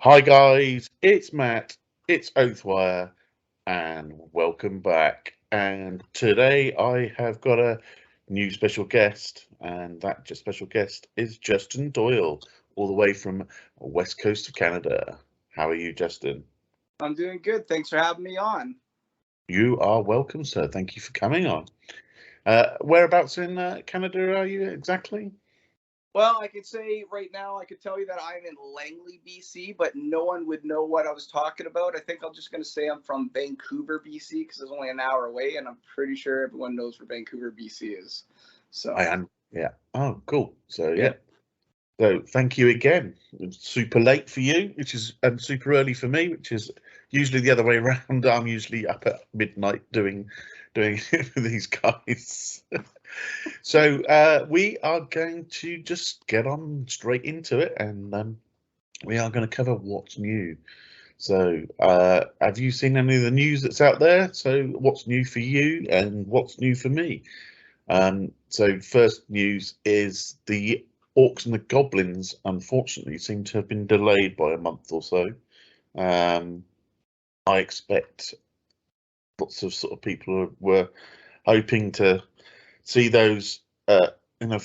Hi guys, it's Matt, it's Oathwire, and welcome back. And today I have got a new special guest, and that special guest is Justin Doyle, all the way from west coast of Canada. How are you, Justin? I'm doing good. Thanks for having me on. You are welcome, sir. Thank you for coming on. Whereabouts in Canada are you exactly? Well, I could say right now, I could tell you that I'm in Langley, BC, but no one would know what I was talking about. I think I'm just going to say I'm from Vancouver, BC, because it's only an hour away, and I'm pretty sure everyone knows where Vancouver, BC is. I So, am, yeah. Oh, cool. So, yeah. yeah. So thank you again. It's super late for you, which is and super early for me, which is usually the other way around. I'm usually up at midnight doing it for these guys. So we are going to just get on straight into it, and we are going to cover what's new. So have you seen any of the news that's out there? So what's new for you, and what's new for me? So first news is the Orcs and the Goblins, unfortunately, seem to have been delayed by a month or so. I expect lots of sort of people were hoping to see those in a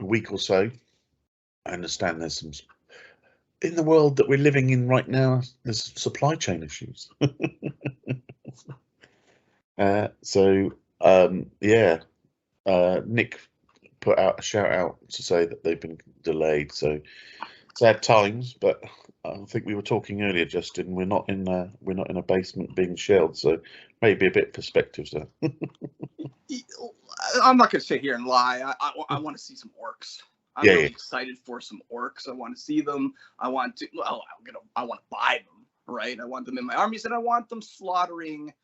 week or so. I understand there's some in the world that we're living in right now. There's supply chain issues. Yeah, Nick put out a shout out to say that they've been delayed. So sad times, but I think we were talking earlier, Justin. We're not in a basement being shelled, so maybe a bit of perspective there. I'm not going to sit here and lie. I want to see some orcs. I'm Yeah, really yeah. excited for some orcs. I want to see them. I want to buy them, right? I want them in my armies, and I want them slaughtering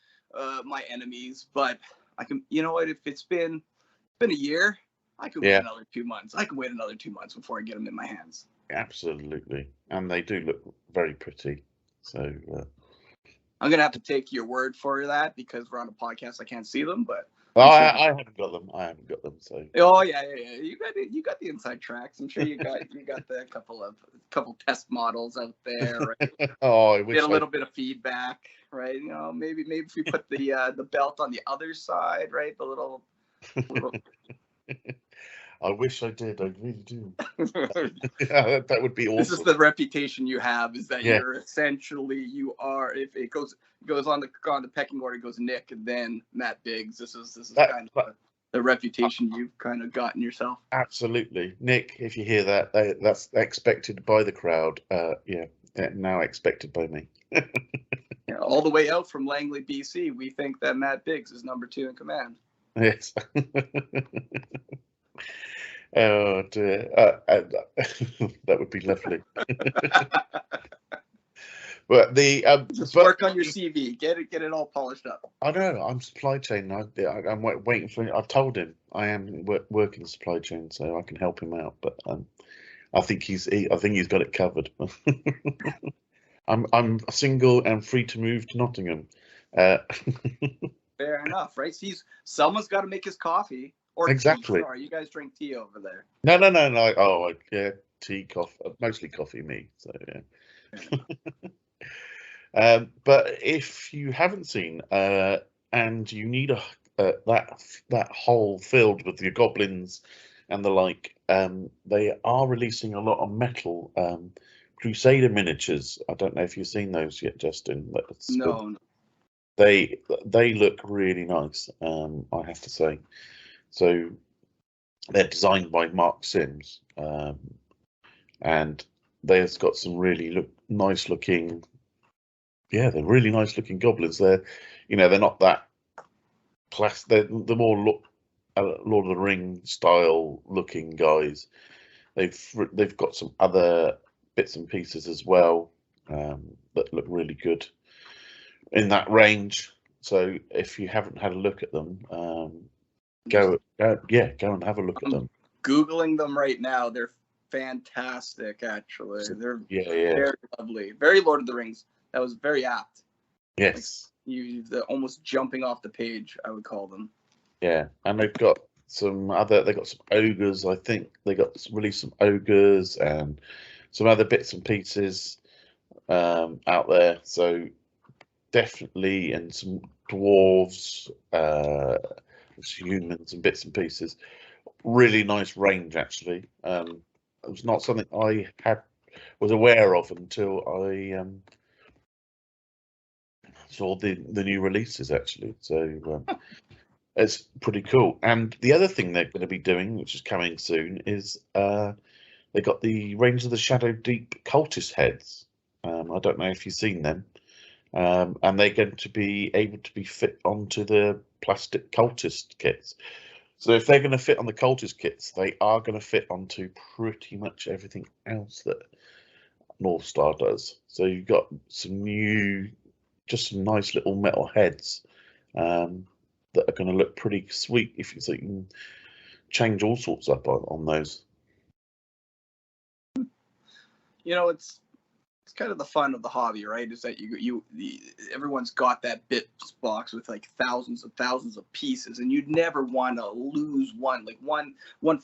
my enemies. But I can, you know what? If it's been a year, I could wait another 2 months. I could wait another 2 months before I get them in my hands. Absolutely, and they do look very pretty. So I'm gonna have to take your word for that because we're on a podcast. I can't see them, but I haven't got them. I haven't got them. So oh yeah. You got the inside tracks. I'm sure you got the couple test models out there. Right? oh, I Get wish a little bit of feedback, right? You know, maybe if we put the belt on the other side, right? The little. I wish I did. I really do. Yeah, that would be awesome. This is the reputation you have, is that Yeah. you're essentially, you are, if it goes on the pecking order, it goes Nick and then Matt Biggs. This is kind of the reputation you've kind of gotten yourself. Absolutely, Nick. If you hear that, that's expected by the crowd. Yeah, now expected by me. Yeah, all the way out from Langley, BC, we think that Matt Biggs is number 2 in command. Yes. Oh dear, that would be lovely. But just work on your CV, get it all polished up. I know I'm supply chain. I'm waiting for. I've told him I am working supply chain, so I can help him out. But I think he's got it covered. I'm single and free to move to Nottingham. Fair enough, right? Someone's got to make his coffee. Or exactly. Tea. Sorry, you guys drink tea over there? No. Oh, yeah, tea, coffee, mostly coffee. Me, so yeah. But if you haven't seen, and you need that hole filled with your goblins and the like, they are releasing a lot of metal Crusader miniatures. I don't know if you've seen those yet, Justin. No. They look really nice. I have to say. So they're designed by Mark Sims, and they've got some really nice looking. Yeah, they're really nice looking goblins. They're not that class. They're the more Lord of the Ring style looking guys. They've got some other bits and pieces as well that look really good in that range. So if you haven't had a look at them, go and have a look at them. Googling them right now. They're fantastic, actually. They're very lovely. Very Lord of the Rings. That was very apt. Yes. Like, almost jumping off the page, I would call them. Yeah, and they've got some ogres. I think they released some ogres and some other bits and pieces. out there. So definitely, and some dwarves, humans, and bits and pieces. Really nice range, actually. It was not something I was aware of until I saw the new releases, actually. So it's pretty cool. And the other thing they're going to be doing, which is coming soon, is they got the Range of the Shadow Deep cultist heads. I don't know if you've seen them. And they're going to be able to be fit onto the plastic cultist kits. So if they're going to fit on the cultist kits, they are going to fit onto pretty much everything else that Northstar does. So you've got some just some nice little metal heads that are going to look pretty sweet so you can change all sorts up on those. You know, it's kind of the fun of the hobby, right? Is that everyone's got that bits box with like thousands of pieces, and you'd never want to lose one. Like one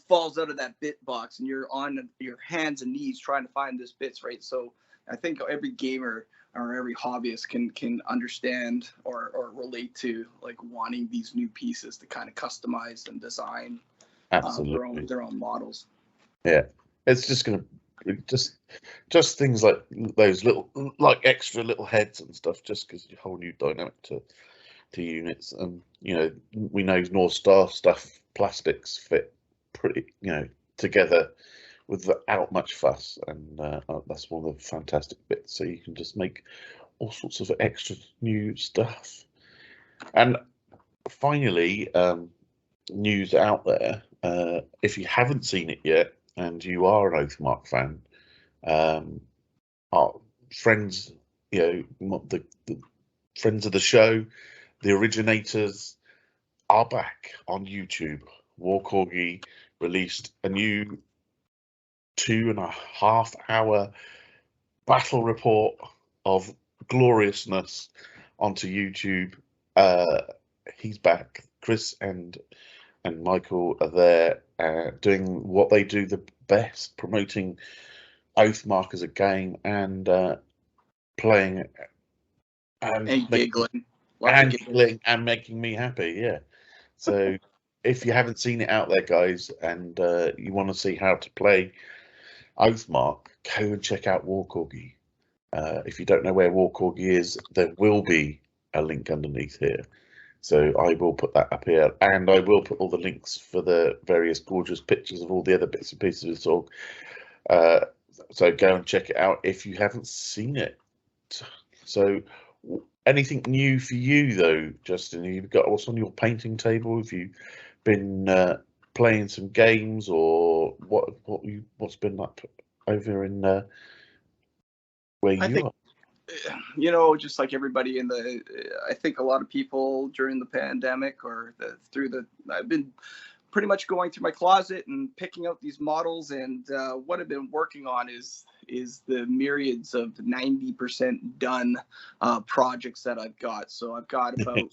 falls out of that bit box, and you're on your hands and knees trying to find this bits, right? So I think every gamer or every hobbyist can understand or relate to like wanting these new pieces to kind of customize and design their own models. Yeah, it's just gonna just things like those little extra little heads and stuff, just because you whole new dynamic to units. And you know, we know Northstar stuff plastics fit pretty together without much fuss, and that's one of the fantastic bits. So you can just make all sorts of extra new stuff. And finally, news out there, if you haven't seen it yet and you are an Oathmark fan, our friends, the friends of the show, the originators, are back on YouTube. War Corgi released a new 2.5-hour battle report of gloriousness onto YouTube. He's back. Chris and Michael are there doing what they do the best, promoting Oathmark as a game and playing and giggling. And making me happy. Yeah. So if you haven't seen it out there, guys, and you want to see how to play Oathmark, go and check out War Corgi. If you don't know where War Corgi is, there will be a link underneath here. So I will put that up here, and I will put all the links for the various gorgeous pictures of all the other bits and pieces of the talk. So go and check it out if you haven't seen it. So anything new for you though, Justin? You've got what's on your painting table? Have you been playing some games, or what's been up over in where you are? You know, just like everybody I think a lot of people during the pandemic I've been pretty much going through my closet and picking out these models, and what I've been working on is the myriads of 90% done projects that I've got. So I've got about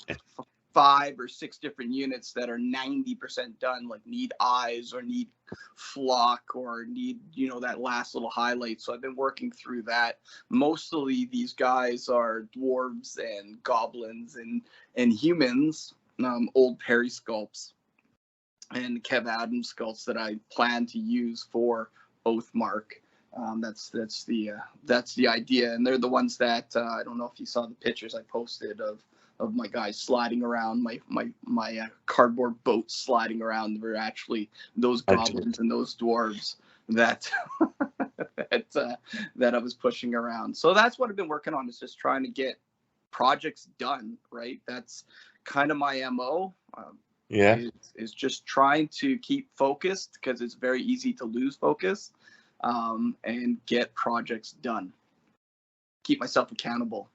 5 or 6 different units that are 90% done, like need eyes or need flock or need, that last little highlight. So I've been working through that. Mostly these guys are dwarves and goblins and humans, old Perry sculpts and Kev Adams sculpts that I plan to use for Oathmark. That's the idea, and they're the ones that I don't know if you saw the pictures I posted of my guys sliding around, my cardboard boat sliding around. Were actually those goblins and those dwarves that that I was pushing around. So that's what I've been working on, is just trying to get projects done. Right, that's kind of my MO. Is just trying to keep focused, because it's very easy to lose focus, and get projects done. Keep myself accountable.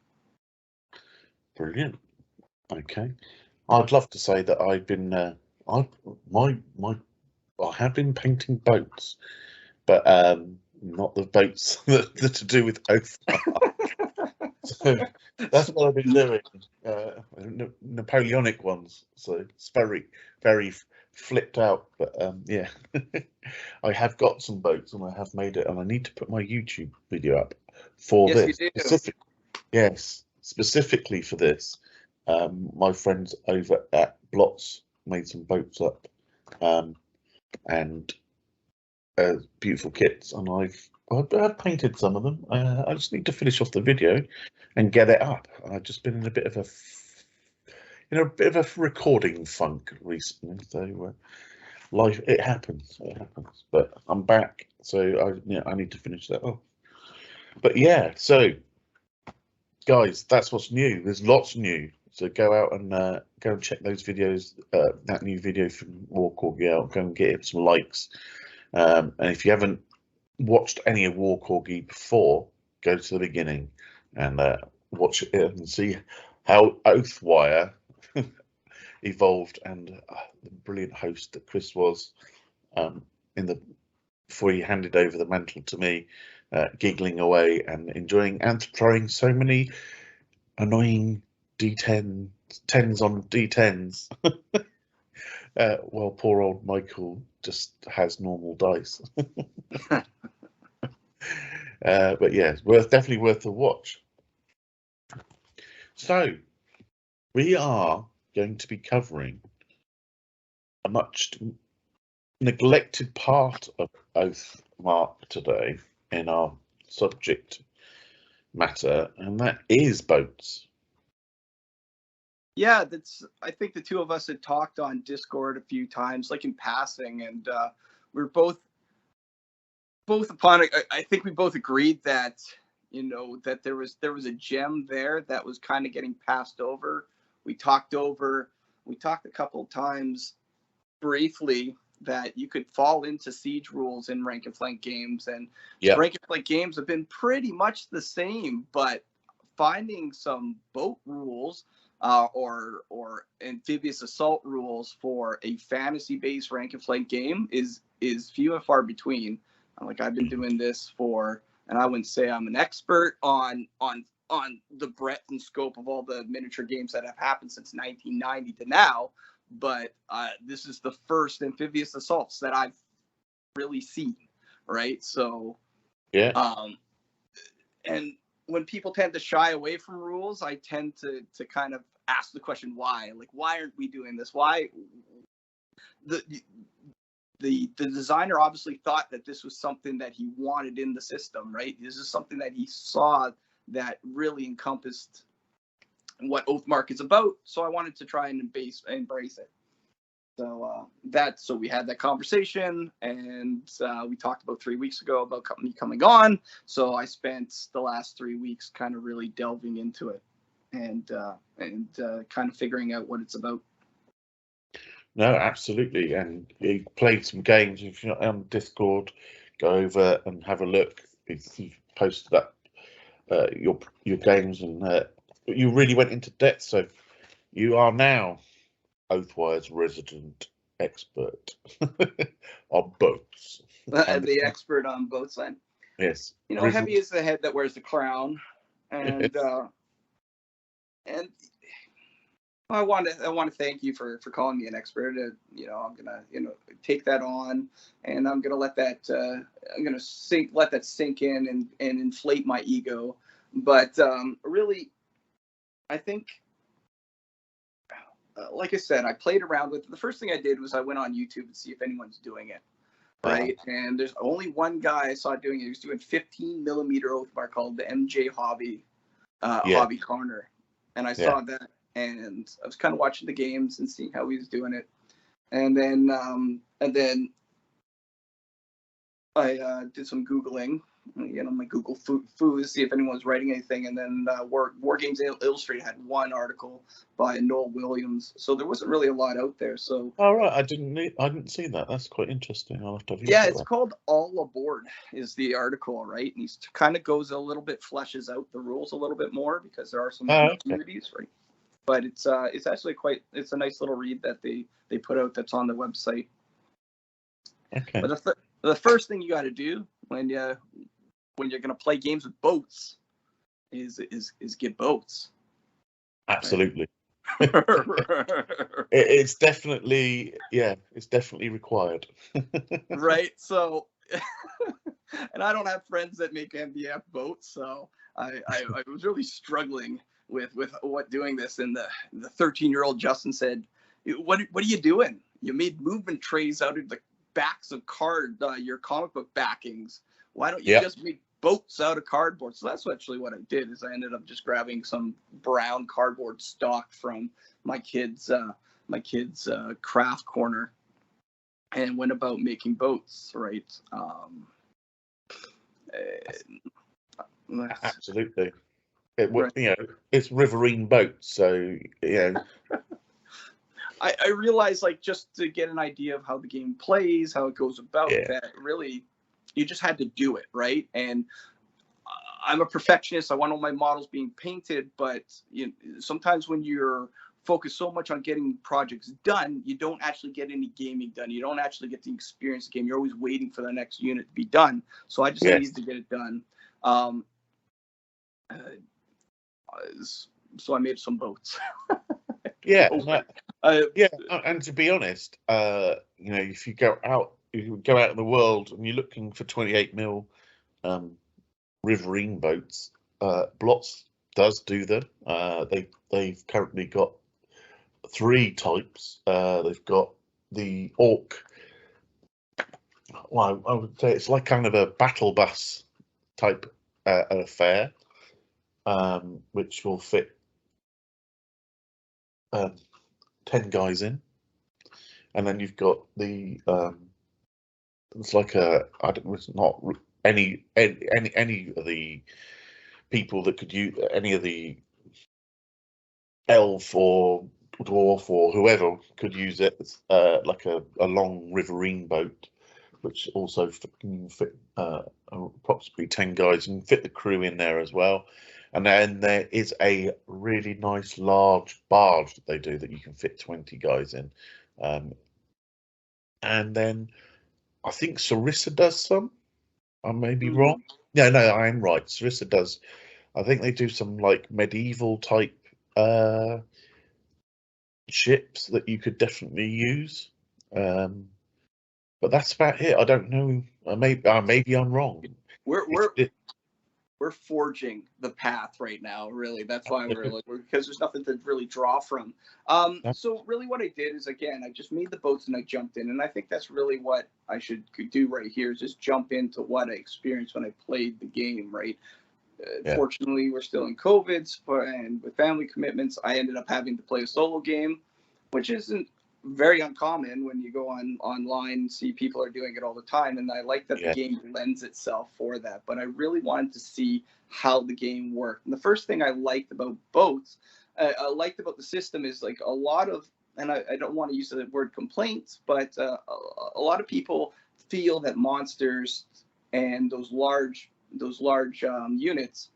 Brilliant. Okay, I'd love to say that I've been I have been painting boats, but not the boats that are to do with Oathmark. So that's what I've been doing. Napoleonic ones. So it's very, very flipped out. But yeah, I have got some boats and I have made it, and I need to put my YouTube video up for Yes, you this. do. Specifically for this. My friends over at Blots made some boats up, and beautiful kits, and I've painted some of them. I just need to finish off the video and get it up. I've just been in a bit of a recording funk recently, so life, it happens. But I'm back, so I need to finish that off. But yeah, so guys, that's what's new. There's lots new. So go out and go and check those videos. That new video from War Corgi out. Go and get it some likes. And if you haven't watched any of War Corgi before, go to the beginning and watch it and see how Oathwire evolved, and the brilliant host that Chris was before he handed over the mantle to me, giggling away and enjoying and throwing so many annoying tens on D10s. Well, poor old Michael just has normal dice. But yeah, it's definitely worth a watch. So we are going to be covering a much neglected part of Oathmark today in our subject matter, and that is boats. Yeah, I think the two of us had talked on Discord a few times, like in passing, and we were both upon it. I think we both agreed that that there was a gem there that was kind of getting passed over. We talked a couple of times briefly that you could fall into siege rules in rank and flank games, and rank and flank games have been pretty much the same, but finding some boat rules or amphibious assault rules for a fantasy-based rank and flank game is few and far between. Like, I've been doing this and I wouldn't say I'm an expert on the breadth and scope of all the miniature games that have happened since 1990 to now, but this is the first amphibious assaults that I've really seen, right? So, and when people tend to shy away from rules, I tend to kind of ask the question, why? Like, why aren't we doing this? Why? The designer obviously thought that this was something that he wanted in the system, right? This is something that he saw that really encompassed what Oathmark is about. So I wanted to try and embrace it. So we had that conversation, and we talked about 3 weeks ago about me coming on. So I spent the last 3 weeks kind of really delving into it and kind of figuring out what it's about. No, absolutely. And you played some games. If you're not on Discord, go over and have a look. You've posted up your games, and you really went into depth. So you are now Oathwire's resident expert on boats. The expert on boats, then. Yes. Heavy is the head that wears the crown, and I want to thank you for calling me an expert. I'm gonna take that on, and I'm gonna let that sink in and inflate my ego. But really, I think, like I said, I played around with it. The first thing I did was I went on YouTube to see if anyone's doing it, right? And there's only one guy I saw doing it. He was doing 15 millimeter Oathmark called the MJ Hobby Corner, and I saw that. And I was kind of watching the games and seeing how he was doing it, and then I did some Googling, my Google food to see if anyone was writing anything, and then War Games Illustrated had one article by Noel Williams, so there wasn't really a lot out there. So right, I didn't see that. That's quite interesting. I'll have to. It's called All Aboard is the article, right? And he kind of goes a little bit, fleshes out the rules a little bit more because there are some ambiguities, right? But it's actually it's a nice little read that they put out that's on the website. Okay. But the first thing you got to do when you're going to play games with boats is get boats. Absolutely. It's definitely required. Right. So and I don't have friends that make MDF boats, so I was really struggling with what doing this. And the 13-year-old Justin said, what are you doing? You made movement trays out of the backs of your comic book backings. Why don't you just make boats out of cardboard? So that's actually what I did. Is I ended up just grabbing some brown cardboard stock from my kids' craft corner, and went about making boats. Right. Absolutely. It's riverine boats, so I realized, like, just to get an idea of how the game plays, how it goes about, that really you just had to do it, right? And I'm a perfectionist. I want all my models being painted, but sometimes when you're focused so much on getting projects done, you don't actually get any gaming done. You don't actually get to experience the game. You're always waiting for the next unit to be done. So I just needed to get it done. So I made some boats. And to be honest, if you go out in the world and you're looking for 28mm riverine boats, Blots does do them. They've currently got 3 types. They've got the Orc. Well, I would say it's like kind of a battle bus type affair, which will fit 10 guys in. And then you've got the it's like it's not any of the people that could use, any of the elf or dwarf or whoever could use it. It's like a long riverine boat, which also can fit approximately 10 guys and fit the crew in there as well. And then there is a really nice large barge that they do that you can fit 20 guys in. And then I think Sarissa does some. I may be wrong. No, I am right. Sarissa does. I think they do some like medieval type ships that you could definitely use. But that's about it. I don't know. Maybe I'm wrong. We're forging the path right now. Really, that's why we're because there's nothing to really draw from. So really, what I did is, again, I just made the boats and I jumped in, and I think that's really what I could do right here, is just jump into what I experienced when I played the game. Right. Fortunately, we're still in COVID, and with family commitments, I ended up having to play a solo game, which isn't very uncommon when you go online and see people are doing it all the time. And I like that the game lends itself for that. But I really wanted to see how the game worked. And the first thing I liked about boats, I liked about the system, is like a lot of, and I don't want to use the word complaints, but a lot of people feel that monsters and those large units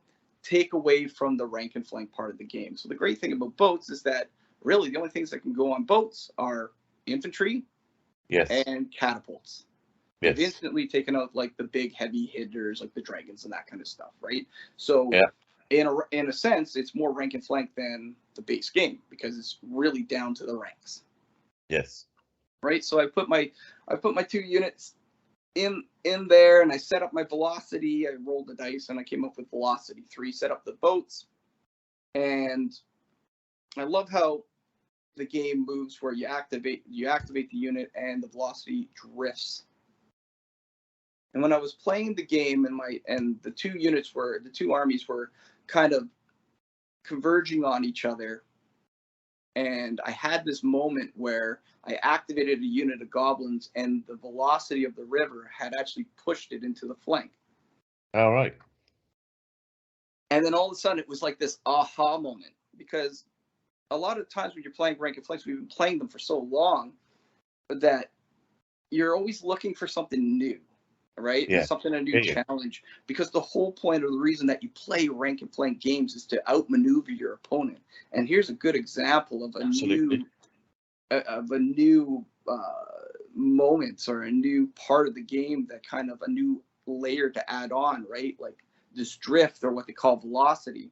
take away from the rank and flank part of the game. So the great thing about boats is that really the only things that can go on boats are infantry and catapults. They've instantly taken out like the big heavy hitters, like the dragons and that kind of stuff, right? So in a sense, it's more rank and flank than the base game, because it's really down to the ranks. Yes. Right. So I put my 2 units in there, and I set up my velocity. I rolled the dice and I came up with velocity 3, set up the boats. And I love how the game moves, where you activate the unit and the velocity drifts. And when I was playing the game, and the 2 armies were kind of converging on each other, and I had this moment where I activated a unit of goblins, and the velocity of the river had actually pushed it into the flank. All right. And then all of a sudden, it was like this aha moment, because a lot of times when you're playing rank and flanks, we've been playing them for so long that you're always looking for something new, right? Yeah. Something, a new challenge, because the whole point, or the reason that you play rank and flank games, is to outmaneuver your opponent. And here's a good example of a new moment, or a new part of the game, that kind of a new layer to add on, right? Like this drift, or what they call velocity.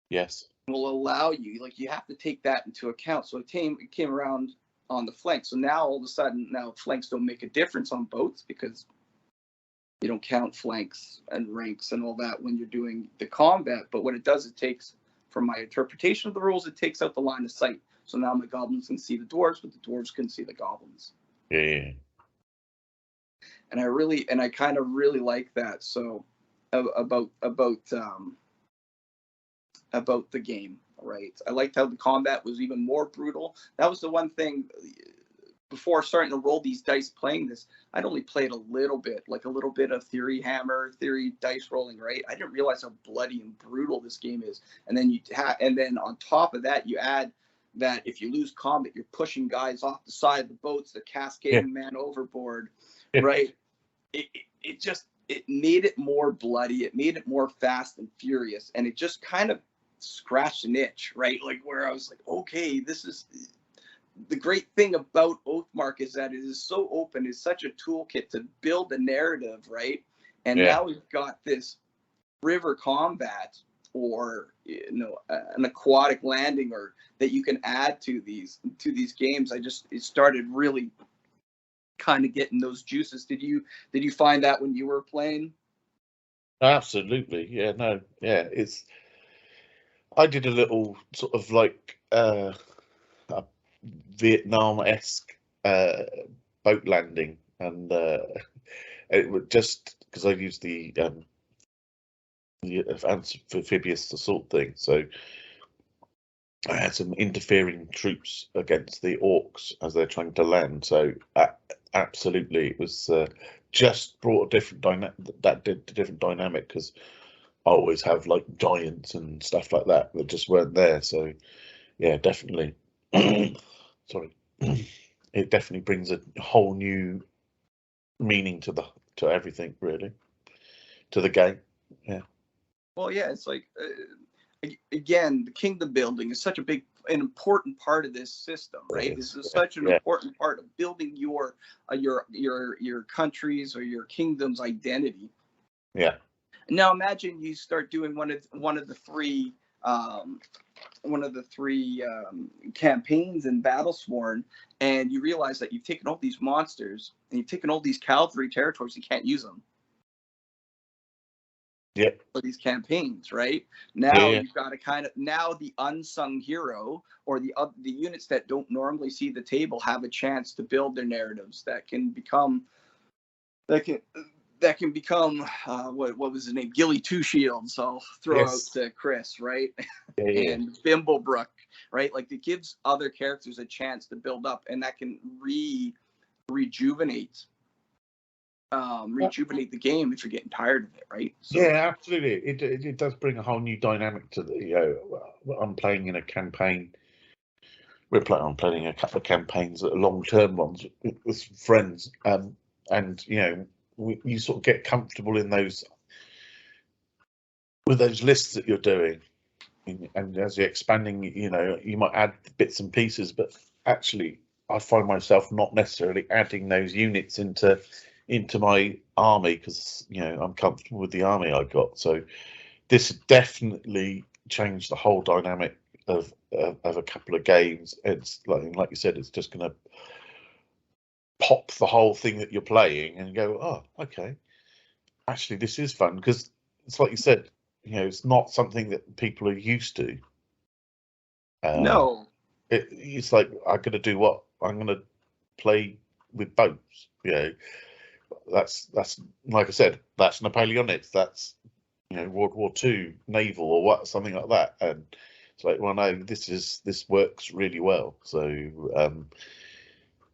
Yes. Will allow you, like, you have to take that into account. So it came around on the flank. So now all of a sudden, flanks don't make a difference on boats, because You don't count flanks and ranks and all that when you're doing the combat. But what it does, it takes, from my interpretation of the rules, it takes out the line of sight. So now my goblins can see the dwarves, but the dwarves can see the goblins. Yeah. And I kind of really like that. So about the game, right? I liked how the combat was even more brutal. That was the one thing. Before starting to roll these dice playing this, I'd only played a little bit of Theory Hammer, Theory dice rolling, right? I didn't realize how bloody and brutal this game is. And then on top of that, you add that if you lose combat, you're pushing guys off the side of the boats, they're cascading man overboard, right? It made it more bloody, it made it more fast and furious, and it just kind of scratched an itch, right? Like where I was like, okay, this is the great thing about Oathmark, is that it is so open. It's such a toolkit to build a narrative, right? And now we've got this river combat, or an aquatic landing, or that you can add to these games. It started really kind of getting those juices. Did you find that when you were playing? Absolutely. Yeah. No. Yeah. I did a little sort of like a Vietnam-esque boat landing, and it was just because I used the amphibious assault thing, so I had some interfering troops against the orcs as they're trying to land. So absolutely, it was just brought a different dynamic, because I always have like giants and stuff like that just weren't there. So yeah, definitely. Sorry, it definitely brings a whole new meaning to everything, really, to the game. Yeah. Well, yeah, it's like again, the kingdom building is such an important part of this system, right? This is such an important part of building your country's or your kingdom's identity. Yeah. Now imagine you start doing one of the three campaigns in Battlesworn, and you realize that you've taken all these monsters and you've taken all these cavalry territories, you can't use them. Yeah. For these campaigns, right? Now you've got to now the unsung hero, or the units that don't normally see the table, have a chance to build their narratives that can become what was his name? Gilly Two Shields. I'll throw out to Chris, right? And Bimblebrook, right? Like, it gives other characters a chance to build up, and that can rejuvenate the game if you're getting tired of it, right? So, yeah, absolutely. It does bring a whole new dynamic to the. I'm playing in a campaign. I'm playing a couple of campaigns, long-term ones with friends, and you sort of get comfortable in those with those lists that you're doing, and as you're expanding, you might add bits and pieces, but actually, I find myself not necessarily adding those units into my army, because I'm comfortable with the army I got. So this definitely changed the whole dynamic of a couple of games. It's like you said, it's just going to pop the whole thing that you're playing and go, oh, okay, actually this is fun, because it's like you said, it's not something that people are used to. No, it's like, I'm going to do what? I'm going to play with boats. That's like I said, that's Napoleonics, that's World War II naval, or something like that. And it's like, well, no, this works really well. So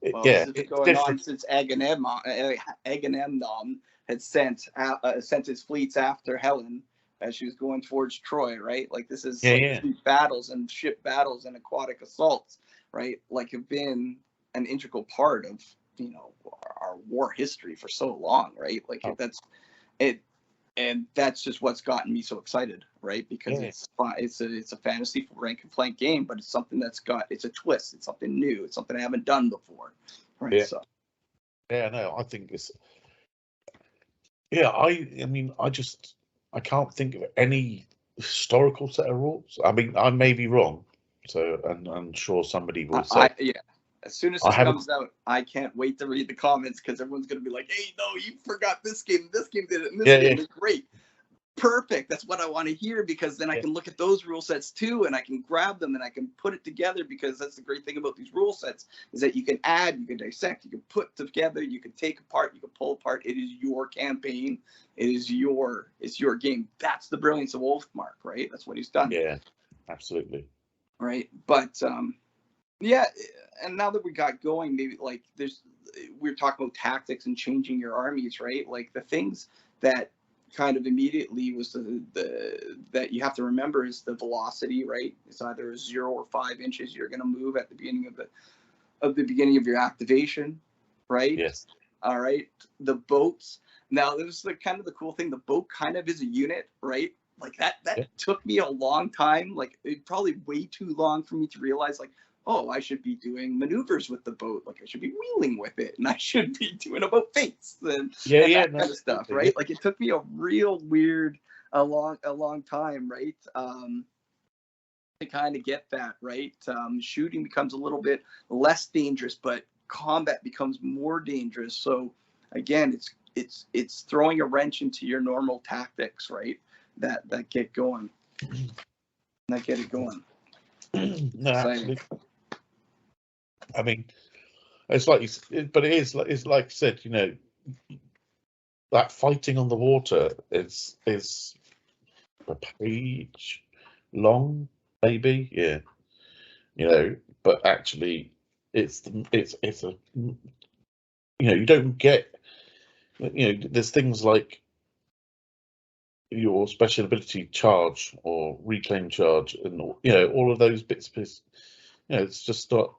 this has been going on since Agamemnon had sent his fleets after Helen as she was going towards Troy, right? Like, this is battles and ship battles and aquatic assaults, right? Like, have been an integral part of our war history for so long, right? Like, that's it, and that's just what's gotten me so excited, right? Because it's a fantasy rank and flank game, but it's something it's a twist, it's something new, it's something I haven't done before, right? So no, I think it's I mean, I can't think of any historical set of rules. I mean, I may be wrong, so, and I'm sure somebody will say As soon as I this haven't. comes out, I can't wait to read the comments because everyone's going to be like, hey, no, you forgot this game. This game did it. And this game is great. Perfect. That's what I want to hear, because then I can look at those rule sets too, and I can grab them and I can put it together, because that's the great thing about these rule sets is that you can add, you can dissect, you can put together, you can take apart, you can pull apart. It is your campaign. It's your game. That's the brilliance of Oathmark, right? That's what he's done. Yeah, absolutely. Right. But yeah, and now that we got going, maybe like we're talking about tactics and changing your armies, right? Like the things that kind of immediately was the that you have to remember is the velocity, right? It's either 0 or 5 inches you're going to move at the beginning of your activation, right? Yes. All right. The boats. Now, this is the kind of the cool thing. The boat kind of is a unit, right? Like that took me a long time. Like it probably way too long for me to realize, like, oh, I should be doing maneuvers with the boat. Like I should be wheeling with it, and I should be doing about fates and that kind of stuff, right? Like it took me a real weird, a long time, right? To kind of get that, right? Shooting becomes a little bit less dangerous, but combat becomes more dangerous. So again, it's throwing a wrench into your normal tactics, right? That get going, that get it going. No, absolutely. I mean, it's like, but it's like I said, you know, that fighting on the water is a page long, maybe, yeah, you know, but actually, it's a, you know, you don't get, you know, there's things like your special ability charge or reclaim charge, and you know, all of those bits of this, you know, it's just not.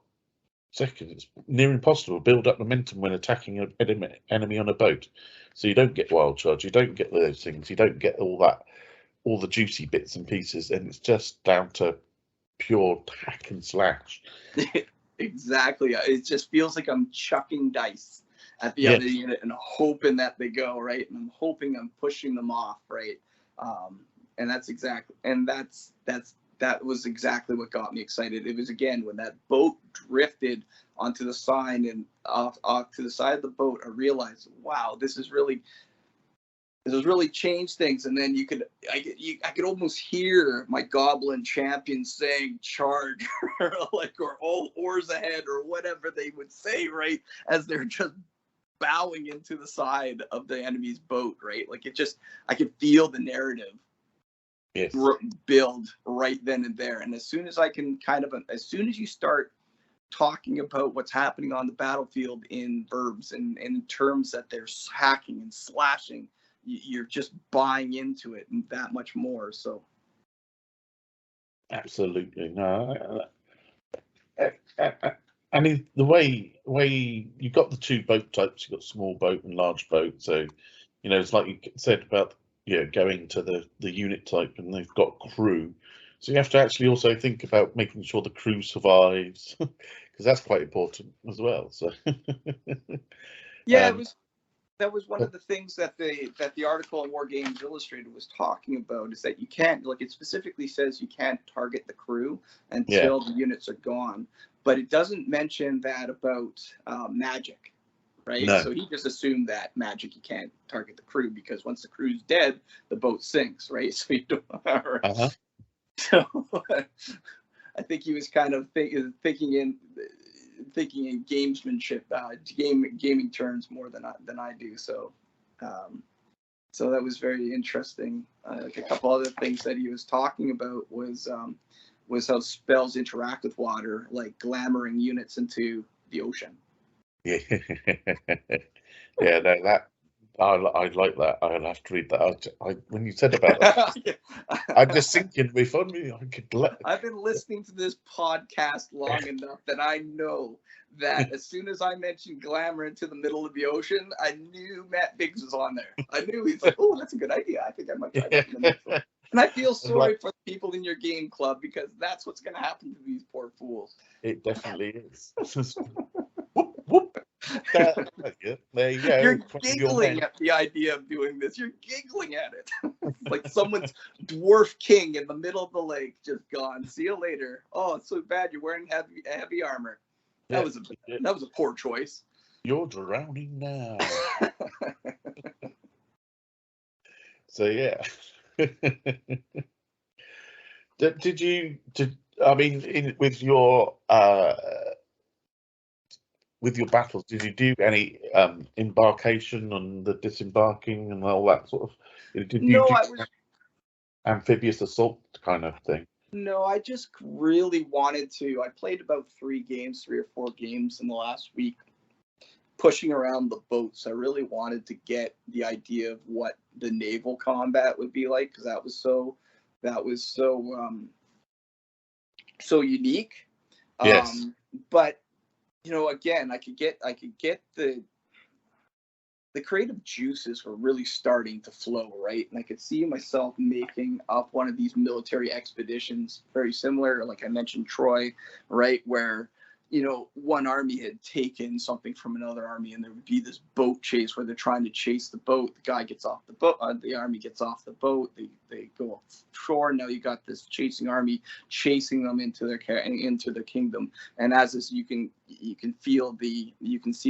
Second, it's near impossible to build up momentum when attacking an enemy on a boat. So you don't get wild charge, you don't get those things, you don't get all that, all the juicy bits and pieces, and it's just down to pure hack and slash. Exactly. It just feels like I'm chucking dice at the other unit and hoping that they go, right? And I'm hoping I'm pushing them off, right? And that's exactly, and that was exactly what got me excited. It was, again, when that boat drifted onto the side and off to the side of the boat, I realized, wow, this has really changed things. And then I could almost hear my goblin champions saying charge, or all oars ahead, or whatever they would say, right? As they're just bowing into the side of the enemy's boat, right? Like I could feel the narrative build right then and there. And as soon as as soon as you start talking about what's happening on the battlefield in verbs and in terms that they're hacking and slashing, you're just buying into it and that much more. So absolutely. No, I mean, the way you've got the two boat types, you've got small boat and large boat. So, you know, it's like you said about, you know, going to the unit type, and they've got crew. So you have to actually also think about making sure the crew survives, because that's quite important as well. So yeah, that was one of the things that the article in War Games Illustrated was talking about, is that you can't, like, it specifically says you can't target the crew until the units are gone, but it doesn't mention that about magic, right? No. So he just assumed that magic, you can't target the crew, because once the crew's dead, the boat sinks, right? So you don't. So I think he was kind of thinking in gamesmanship, gaming terms more than I do. So, so that was very interesting. Like a couple other things that he was talking about was how spells interact with water, like glamoring units into the ocean. Yeah, yeah, no, that I like that. I'll have to read that. When you said about that, I'm just thinking, if only I could. I've been listening to this podcast long enough that I know that as soon as I mentioned glamour into the middle of the ocean, I knew Matt Biggs was on there. I knew he's like, oh, that's a good idea. I think I might try that in the next one. And I feel sorry for the people in your game club, because that's what's going to happen to these poor fools. It definitely is. Whoop, whoop. There you go. You're giggling at the idea of doing this. You're giggling at it. Like someone's dwarf king in the middle of the lake just gone. See you later. Oh, it's so bad you're wearing heavy armor. That was a poor choice. You're drowning now. So yeah. With your battles, did you do any embarkation and the disembarking and all that sort of? Did you No, do I was. amphibious assault kind of thing? No, I just really wanted to. I played about 3 or 4 games in the last week, pushing around the boats. I really wanted to get the idea of what the naval combat would be like, because that was so unique. Yes. But again, I could get the creative juices were really starting to flow, right? And I could see myself making up one of these military expeditions, very similar, like I mentioned, Troy, right? Where, one army had taken something from another army, and there would be this boat chase where they're trying to chase the boat. The guy gets off the boat, the army gets off the boat, they go offshore. Now you got this chasing army chasing them into their kingdom. And as this, you can see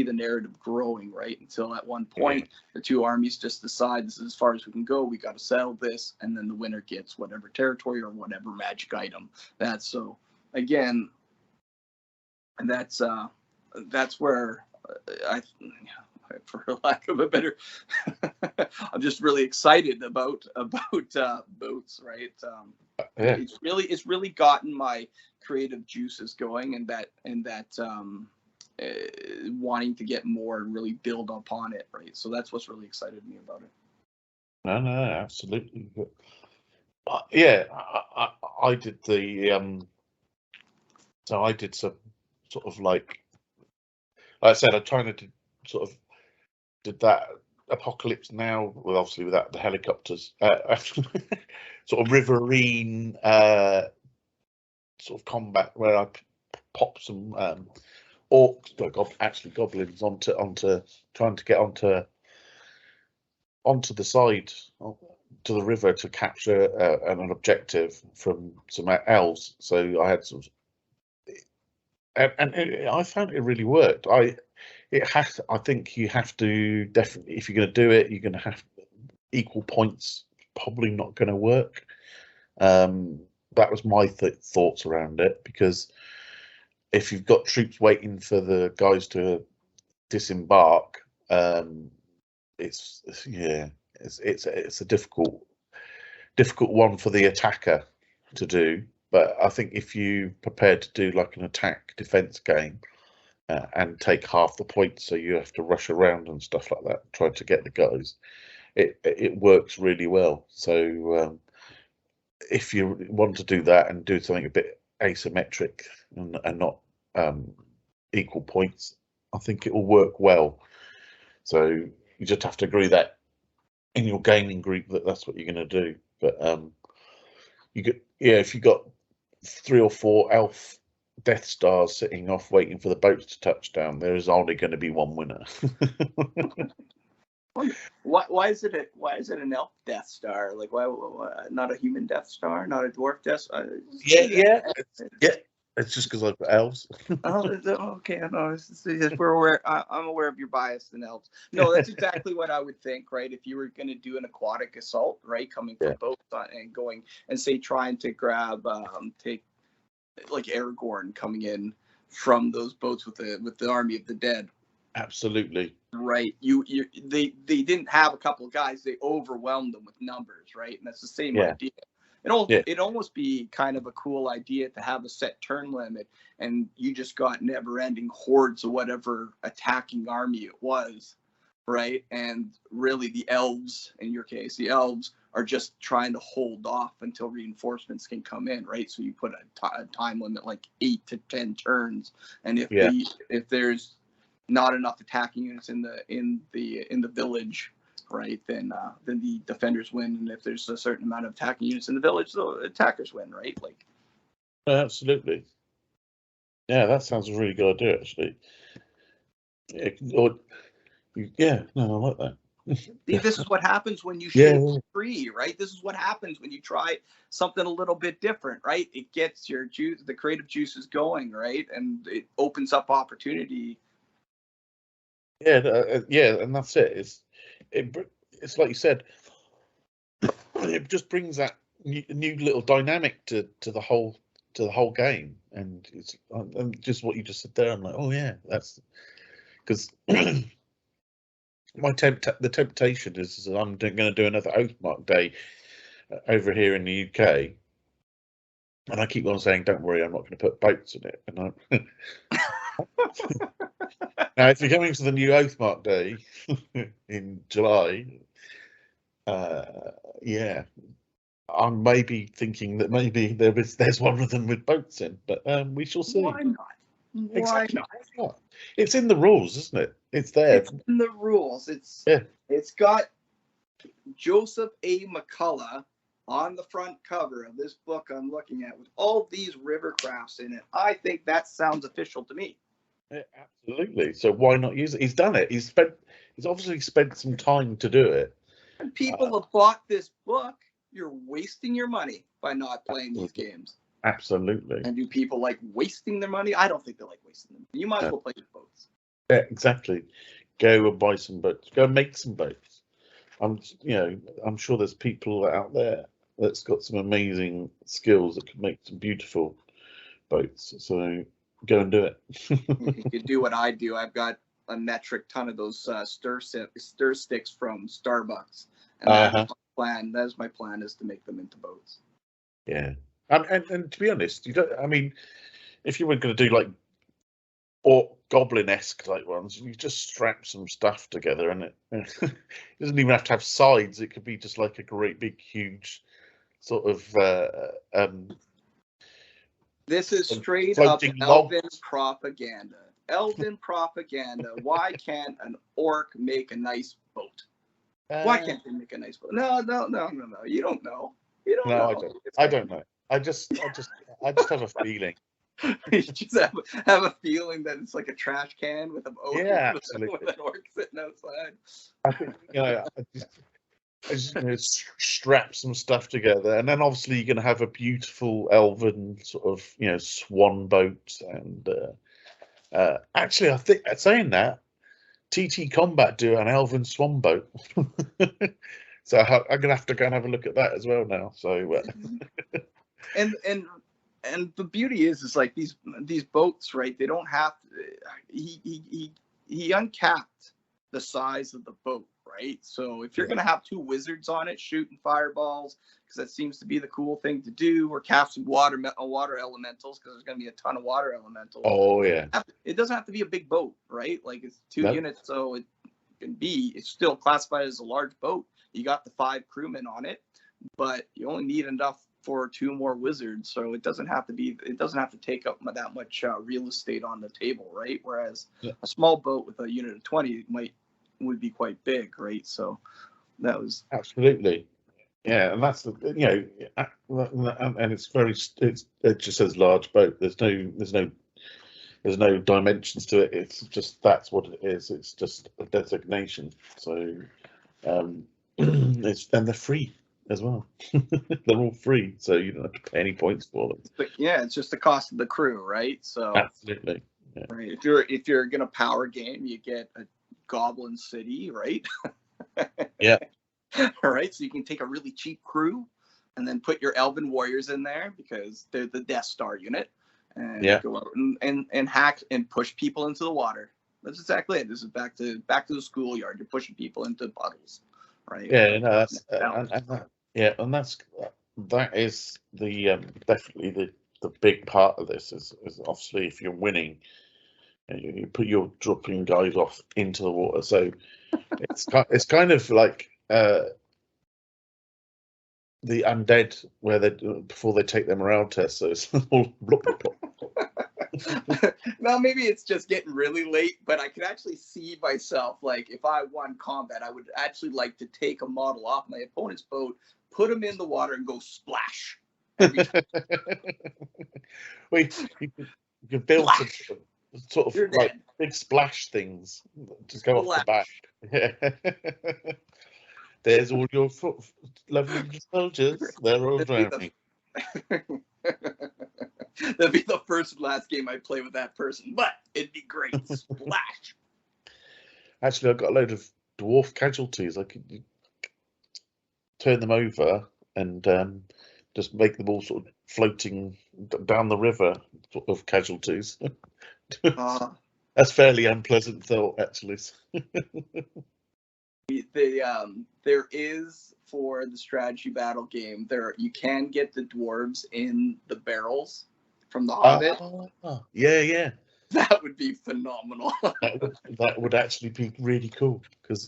the narrative growing, right? Until at one point, the 2 armies just decide, this is as far as we can go. We got to settle this, and then the winner gets whatever territory or whatever magic item. Again, that's where for lack of a better, I'm just really excited about boats, right? It's really gotten my creative juices going, and that wanting to get more and really build upon it, right? So that's what's really excited me about it. No, absolutely. Yeah, I did so I did some sort of like I said, I kind of did that Apocalypse Now, well, obviously without the helicopters, sort of riverine sort of combat where I pop some orcs, but actually goblins onto trying to get onto the side, to the river, to capture an objective from some elves. So I had some, and I found it really worked. I think you have to definitely, if you're going to do it, you're going to have equal points. Probably not going to work. That was my thoughts around it, because if you've got troops waiting for the guys to disembark, it's a difficult one for the attacker to do. But I think if you prepared to do like an attack defense game and take half the points, so you have to rush around and stuff like that, try to get the guys, it works really well. So if you want to do that and do something a bit asymmetric and not equal points, I think it will work well. So you just have to agree that in your gaming group that's what you're going to do. But if you got 3 or 4 elf Death Stars sitting off waiting for the boats to touch down, there is only going to be one winner. Why is it an elf Death Star? Like, why not a human Death Star, not a dwarf Death Star? Yeah. It's just because I've got elves. Okay. No, we're aware. I'm aware of your bias in elves. No, that's exactly what I would think, right? If you were going to do an aquatic assault, right, coming from boats and going and say trying to grab, take like Aragorn coming in from those boats with the army of the dead. Absolutely. Right. They didn't have a couple of guys. They overwhelmed them with numbers, right? And that's the same idea. It'd almost be kind of a cool idea to have a set turn limit, and you just got never-ending hordes of whatever attacking army it was, right? And really, the elves, in your case, are just trying to hold off until reinforcements can come in, right? So you put a time limit like 8 to 10 turns, and if there's not enough attacking units in the village, right, then the defenders win, and if there's a certain amount of attacking units in the village, the attackers win, right? Like, absolutely. Yeah, that sounds a really good idea, actually. I like that. See, this is what happens when you Yeah. shoot free, right? This is what happens when you try something a little bit different, right? It gets your juice, the creative juices going, right? And it opens up opportunity. Yeah, and that's it. It's like you said, it just brings that new little dynamic to the whole game, and it's and just what you just said there. I'm like, oh yeah, that's because the temptation is I'm going to do another Oathmark day over here in the UK, and I keep on saying, don't worry, I'm not going to put boats in it. And now, if you're coming to the new Oathmark day in July, yeah, I'm maybe thinking that maybe there's one of them with boats in, but we shall see. Why not? Why Exactly. not? It's in the rules, isn't it? It's there. It's in the rules. Yeah. It's got Joseph A. McCullough on the front cover of this book I'm looking at with all these river crafts in it. I think that sounds official to me. Yeah, absolutely. So why not use it? He's done it. He's obviously spent some time to do it. And people have bought this book. You're wasting your money by not playing these games. Absolutely. And do people like wasting their money? I don't think they like wasting them. You might as well play with boats. Yeah, exactly. Go and buy some boats. Go and make some boats. I'm sure there's people out there that's got some amazing skills that could make some beautiful boats. So go and do it. You could do what I do. I've got a metric ton of those stir sticks from Starbucks, and that's my plan. That is my plan, is to make them into boats. Yeah, and to be honest, you don't. I mean, if you were going to do like or goblin-esque like ones, you just strap some stuff together, and it doesn't even have to have sides. It could be just like a great big huge sort of. This is straight up Elven propaganda. Elven propaganda. Why can't an orc make a nice boat? Why can't they make a nice boat? No. You don't know. You don't know. I don't know. I just have a feeling. You just have a feeling that it's like a trash can with an orc, absolutely. with an orc sitting outside. I think I just strap some stuff together, and then obviously you're going to have a beautiful elven sort of swan boat. And actually, I think saying that, TT Combat do an elven swan boat. So I'm gonna have to go and have a look at that as well now. So and the beauty is like these boats, right? They don't have to, he uncapped the size of the boat, right? So if you're gonna have two wizards on it shooting fireballs, because that seems to be the cool thing to do, or casting water elementals, because there's gonna be a ton of water elementals. Oh yeah. It doesn't have to be a big boat, right? Like it's 2 units, so it's still classified as a large boat. You got the 5 crewmen on it, but you only need enough for 2 more wizards, so it doesn't have to take up that much real estate on the table, right? Whereas a small boat with a unit of 20 would be quite big, right? So that was absolutely, yeah, and that's and it just says large boat. There's no dimensions to it. It's just that's what it is. It's just a designation. So and they're free as well. They're all free, so you don't have to pay any points for them. But yeah, it's just the cost of the crew, right? So absolutely. Yeah. Right. If you're gonna power game, you get a Goblin City, right? Yeah. All right. So you can take a really cheap crew and then put your Elven Warriors in there because they're the Death Star unit, and go out and hack and push people into the water. That's exactly it. This is back to the schoolyard. You're pushing people into puddles, right? Yeah. No, that's that is the definitely the big part of this is obviously if you're winning, you're dropping guys off into the water. So it's kind of like the undead where before they take their morale test. So it's all Well, maybe it's just getting really late, but I could actually see myself, like, if I won combat, I would actually like to take a model off my opponent's boat, put him in the water, and go splash. You could build sort of You're like dead. big splash things just go off the back. Yeah. There's all your lovely soldiers. They're all drowning. That'd be the first and last game I play with that person, but it'd be great. Splash. Actually, I've got a load of dwarf casualties. I could turn them over and just make them all sort of floating down the river of casualties. That's fairly unpleasant thought, actually. There is, for the strategy battle game, you can get the dwarves in the barrels from the Hobbit. Yeah. That would be phenomenal. that would actually be really cool, because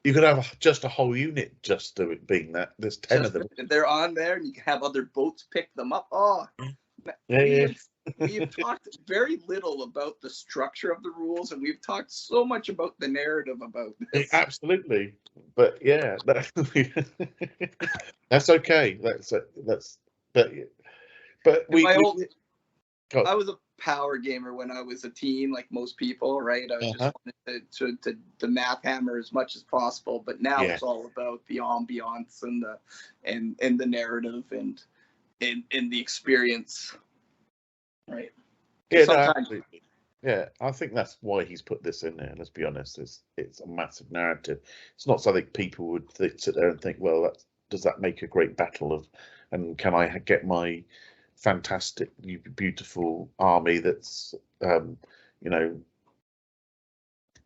you could have just a whole unit just do it being that. There's 10 of them. They're on there, and you can have other boats pick them up. Oh, yeah. We have talked very little about the structure of the rules, and we've talked so much about the narrative about this. Absolutely, but yeah, that's okay. But I was a power gamer when I was a teen, like most people, right? I was just wanted to math hammer as much as possible, but now it's all about the ambiance and the narrative and the experience, right? Yeah, absolutely. Yeah, I think that's why he's put this in there. Let's be honest, it's a massive narrative. It's not something people would sit there and think, well, does that make a great battle and can I get my fantastic, beautiful army that's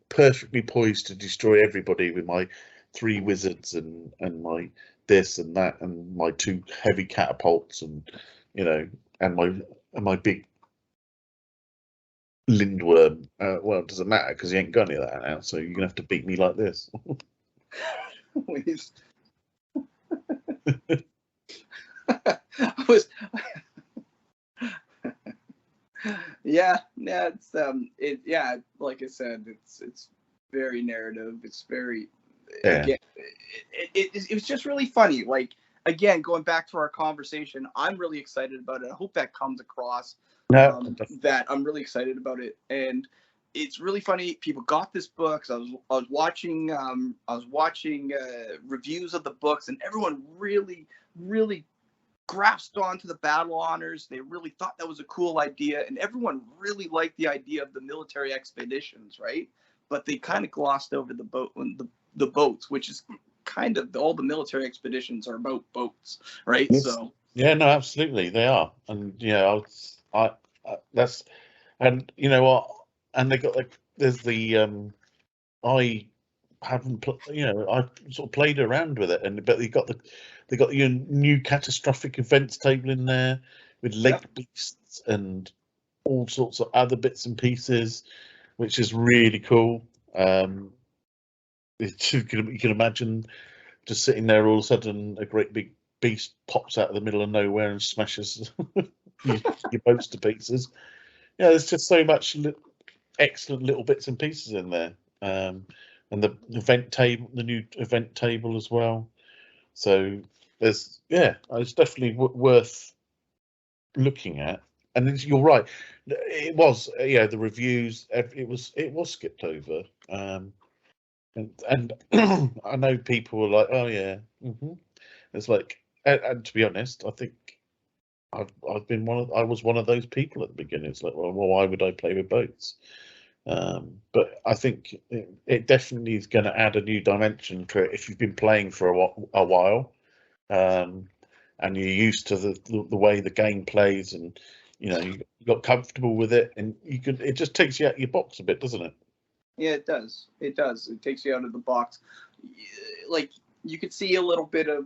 perfectly poised to destroy everybody with my 3 wizards and my this and that and my 2 heavy catapults and and my big Lindworm. Well, it doesn't matter because he ain't got any of that now, so you're gonna have to beat me like this. It's like I said, it's very narrative. It's very again, it was just really funny. Like, again, going back to our conversation, I'm really excited about it. I hope that comes across. That I'm really excited about it, and it's really funny. People got this book. So I was watching reviews of the books, and everyone really grasped onto the battle honors. They really thought that was a cool idea, and everyone really liked the idea of the military expeditions, right? But they kind of glossed over the boats, which is kind of all the military expeditions are about boats, right? Yes. So yeah, no, absolutely they are, and that's, and you know what, and they got there's the I haven't I sort of played around with it, but they got your new catastrophic events table in there with lake beasts and all sorts of other bits and pieces, which is really cool. You can imagine just sitting there, all of a sudden a great big beast pops out of the middle of nowhere and smashes your boats to pieces. Yeah, there's just so much excellent little bits and pieces in there, and the event table, the new event table as well. So it's definitely worth looking at. And you're right, it was the reviews. It was skipped over, and I know people were like, oh yeah, It's like, and to be honest, I think I was one of those people at the beginning. It's like, well, why would I play with boats? But I think it definitely is going to add a new dimension to it if you've been playing for a while, and you're used to the way the game plays, and you got comfortable with it, and it just takes you out of your box a bit, doesn't it? Yeah, it does. It takes you out of the box. Like, you could see a little bit of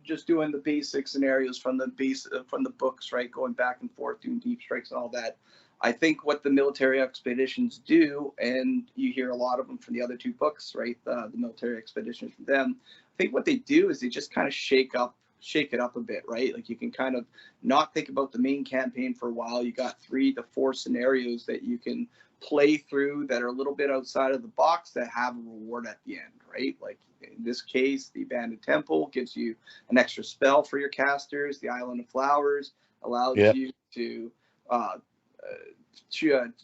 just doing the basic scenarios from the books, right? Going back and forth, doing deep strikes and all that. I think what the military expeditions do, and you hear a lot of them from the other 2 books, right? The military expeditions from them. I think what they do is they just kind of shake it up a bit, right? Like, you can kind of not think about the main campaign for a while. You got 3 to 4 scenarios that you can play through that are a little bit outside of the box that have a reward at the end, right? Like, in this case, the Abandoned Temple gives you an extra spell for your casters. The Island of Flowers allows you to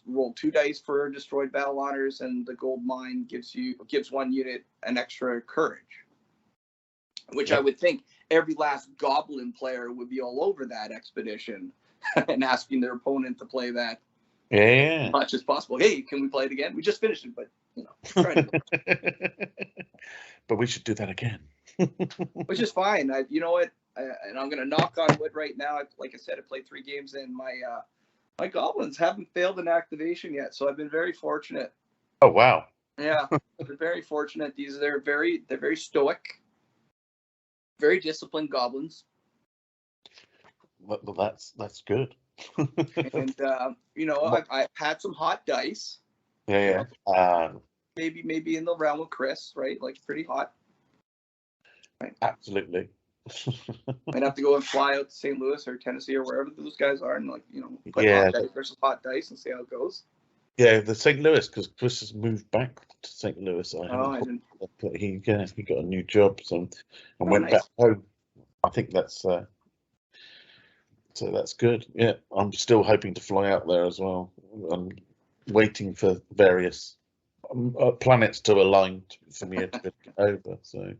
roll 2 dice for destroyed battle honors, and the gold mine gives 1 unit an extra courage. Which I would think every last goblin player would be all over that expedition and asking their opponent to play that as much as possible. Hey, can we play it again? We just finished it, but trying to. But we should do that again. Which is fine. You know what? And I'm gonna knock on wood right now. Like I said, I played 3 games, and my goblins haven't failed an activation yet, so I've been very fortunate. Oh wow! Yeah, they're very fortunate. They're very stoic. Very disciplined goblins. Well, that's good. And I've had some hot dice. Yeah. Maybe in the realm of Chris, right? Like pretty hot. Right. Absolutely. Might have to go and fly out to St. Louis or Tennessee or wherever those guys are, and play hot dice versus hot dice and see how it goes. Yeah, the St. Louis, because Chris has moved back to St. Louis. He got a new job, and went back home. I think that's so that's good. Yeah, I'm still hoping to fly out there as well. I'm waiting for various planets to align for me to get over. So,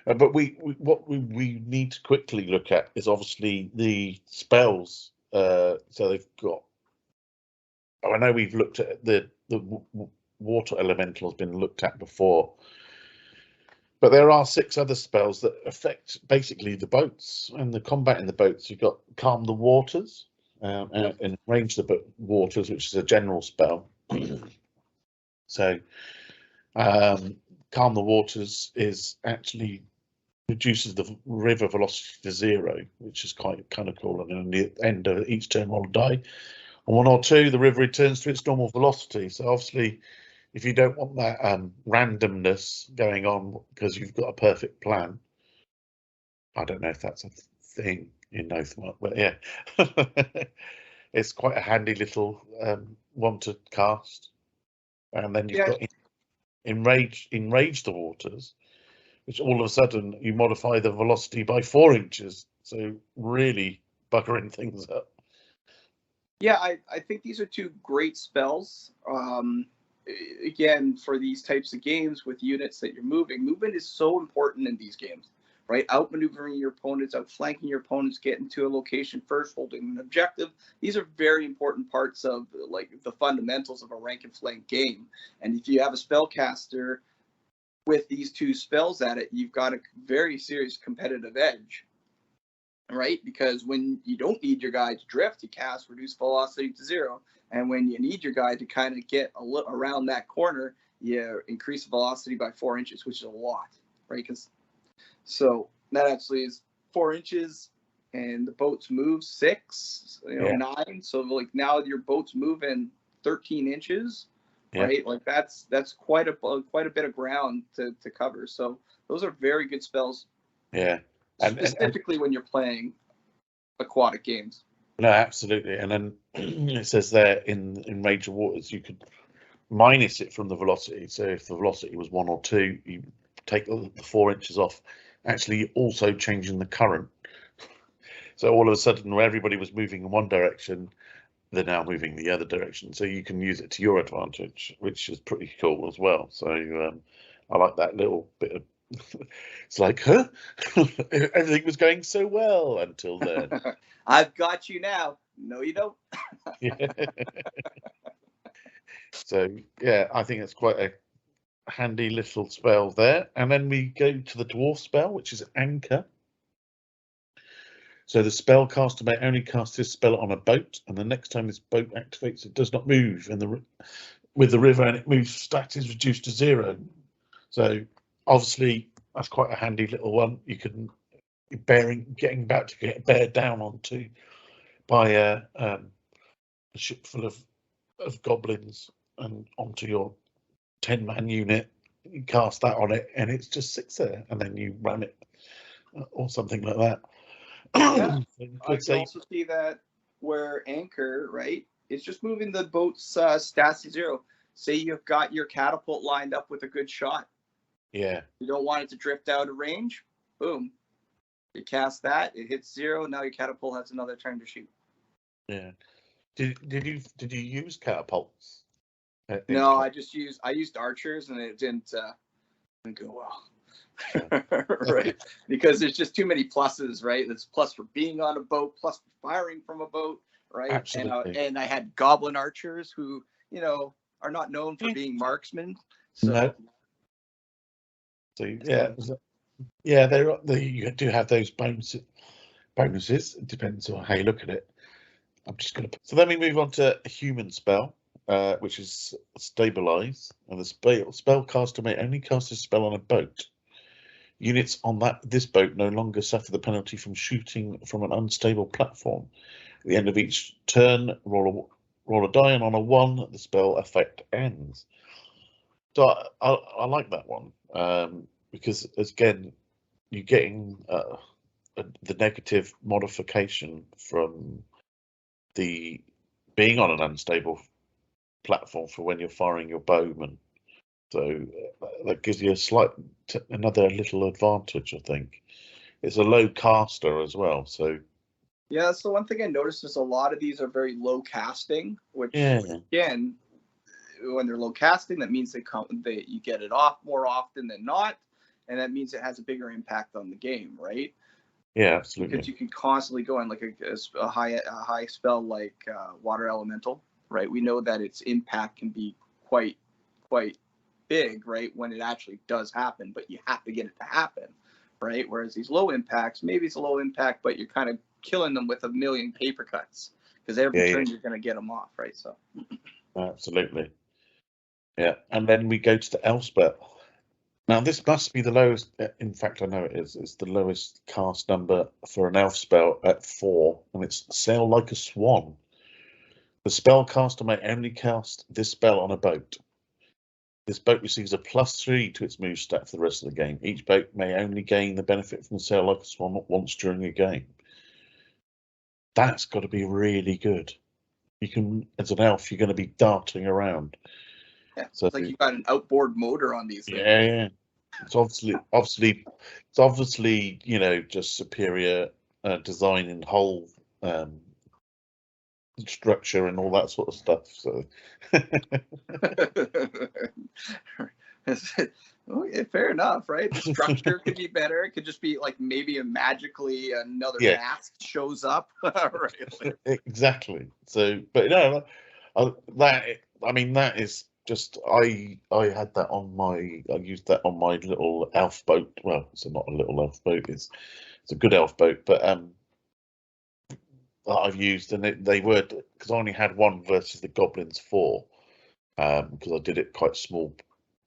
but what we need to quickly look at is obviously the spells. So they've got. I know we've looked at the water elemental has been looked at before, but there are 6 other spells that affect basically the boats and the combat in the boats. You've got Calm the Waters and Range the Waters, which is a general spell. So Calm the Waters is actually reduces the river velocity to 0, which is kind of cool. And at the end of each turn, roll a die. On 1 or 2, the river returns to its normal velocity. So obviously, if you don't want that randomness going on because you've got a perfect plan, I don't know if that's a thing in Oathmark, but yeah, it's quite a handy little one to cast. And then you've got Enrage the Waters, which all of a sudden you modify the velocity by 4 inches. So really buggering things up. Yeah, I think these are 2 great spells. Again, for these types of games with units that you're moving, movement is so important in these games, right? Outmaneuvering your opponents, outflanking your opponents, getting to a location first, holding an objective. These are very important parts of like the fundamentals of a rank and flank game. And if you have a spellcaster with these 2 spells at it, you've got a very serious competitive edge. Right, because when you don't need your guy to drift, you cast Reduce Velocity to 0, and when you need your guy to kind of get around that corner, you increase velocity by 4 inches, which is a lot, right? So that actually is 4 inches, and the boats move 6, 9. So like now your boat's moving 13 inches, right? Like that's quite a bit of ground to cover. So those are very good spells. Yeah. Specifically when you're playing aquatic games. No, absolutely. And then it says there in Rage of Waters, you could minus it from the velocity. So if the velocity was 1 or 2, you take the 4 inches off, actually also changing the current. So all of a sudden, where everybody was moving in one direction, they're now moving the other direction. So you can use it to your advantage, which is pretty cool as well. So I like that little bit of. It's like, huh? Everything was going so well until then. I've got you now. No, you don't. Yeah. So yeah, I think it's quite a handy little spell there. And then we go to the dwarf spell, which is Anchor. So the spellcaster may only cast this spell on a boat, and the next time this boat activates, it does not move. And with the river and it moves, stat is reduced to 0. So obviously that's quite a handy little one. You can getting about to get bear down onto by a ship full of goblins and onto your 10-man unit. You cast that on it and it just sits there, and then you ram it or something like that. Yeah, I can also see that where Anchor, right, is just moving the boat's stats to 0. Say you've got your catapult lined up with a good shot. Yeah. You don't want it to drift out of range. Boom. You cast that, it hits 0. Now your catapult has another turn to shoot. Yeah. Did you use catapults? No, I used archers, and it didn't go well. Right, because there's just too many pluses, right? There's plus for being on a boat, plus for firing from a boat, right? Absolutely. And I had goblin archers who, are not known for being marksmen. So No. So yeah, you do have those bonuses. It depends on how you look at it. I'm just going to. So then we move on to a human spell, which is stabilize, and the spellcaster may only cast a spell on a boat. Units on this boat no longer suffer the penalty from shooting from an unstable platform. At the end of each turn, roll a die, and on a 1, the spell effect ends. So I like that one because again, you're getting the negative modification from the being on an unstable platform for when you're firing your bowman. So that gives you another little advantage, I think. It's a low caster as well, so. Yeah, that's the one thing I noticed is a lot of these are very low casting, which again, when they're low casting, that means you get it off more often than not, and that means it has a bigger impact on the game, right? Yeah, absolutely. Because you can constantly go on like a high spell like Water Elemental, right? We know that its impact can be quite big, right, when it actually does happen, but you have to get it to happen, right? Whereas these low impacts, maybe it's a low impact, but you're kind of killing them with a million paper cuts because every turn you're going to get them off, right? So absolutely. Yeah, and then we go to the Elspeth. Now this must be the lowest. In fact, I know it is. It's the lowest cast number for an elf spell at 4, and it's sail like a swan. The spellcaster may only cast this spell on a boat. This boat receives a +3 to its move stat for the rest of the game. Each boat may only gain the benefit from the sail like a swan once during a game. That's got to be really good. You can, as an elf, you're going to be darting around. Yeah, so it's like you've got an outboard motor on these things. Yeah. It's obviously, just superior design and whole structure and all that sort of stuff. So. Okay, fair enough, right? The structure could be better. It could just be like maybe magically another mask shows up. Right? Exactly. So, but that is just I had that on I used that on my little elf boat. Well, it's not a little elf boat. It's a good elf boat, but that I've used, and they were, because I only had one versus the goblins 4, because I did it quite small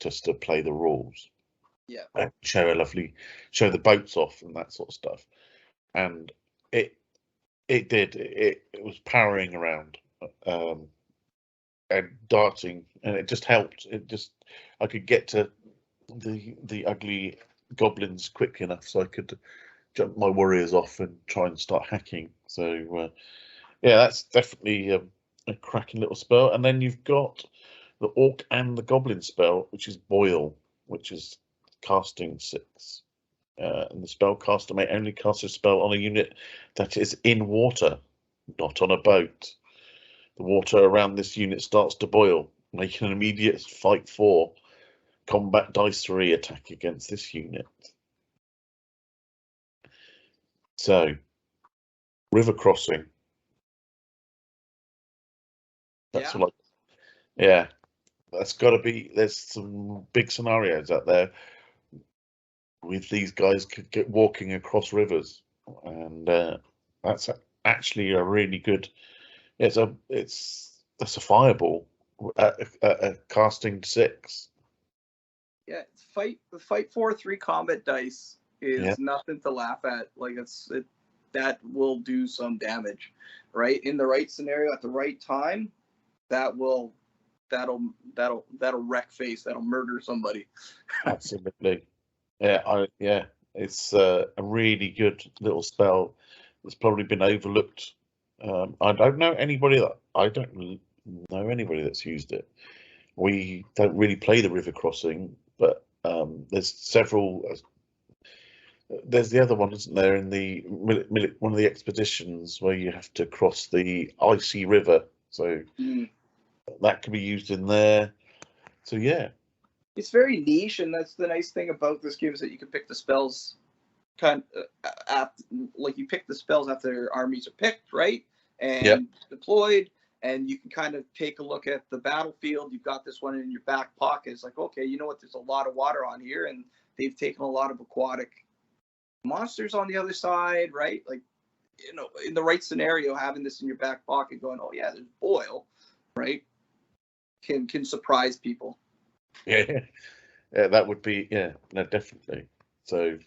just to play the rules. Yeah. And show the boats off and that sort of stuff. And it was powering around and darting, and it just helped. I could get to the ugly goblins quick enough so I could jump my warriors off and try and start hacking. So yeah, that's definitely a cracking little spell. And then you've got the orc and the goblin spell, which is boil, which is casting 6. And the spellcaster may only cast a spell on a unit that is in water, not on a boat. The water around this unit starts to boil, making an immediate fight 4 combat dice 3 attack against this unit. So, river crossing. That's that's got to be. There's some big scenarios out there with these guys get walking across rivers, and that's actually a really good. That's a fireball at casting 6. Yeah, the fight 4 3 combat dice is nothing to laugh at. Like that will do some damage, right? In the right scenario at the right time, that'll wreck face. That'll murder somebody. Absolutely. Yeah, it's a really good little spell that's probably been overlooked. I don't know anybody that's used it. We don't really play the river crossing, but there's several. There's the other one, isn't there, in the one of the expeditions where you have to cross the icy river So that can be used in there. So yeah, it's very niche, and that's the nice thing about this game is that you can pick the spells like you pick the spells after armies are picked, right, and deployed, and you can kind of take a look at the battlefield. You've got this one in your back pocket. It's like, okay, you know what? There's a lot of water on here, and they've taken a lot of aquatic monsters on the other side, right? Like, you know, in the right scenario, having this in your back pocket, going, oh yeah, there's oil, right, can surprise people. Yeah, that would be, no, definitely. So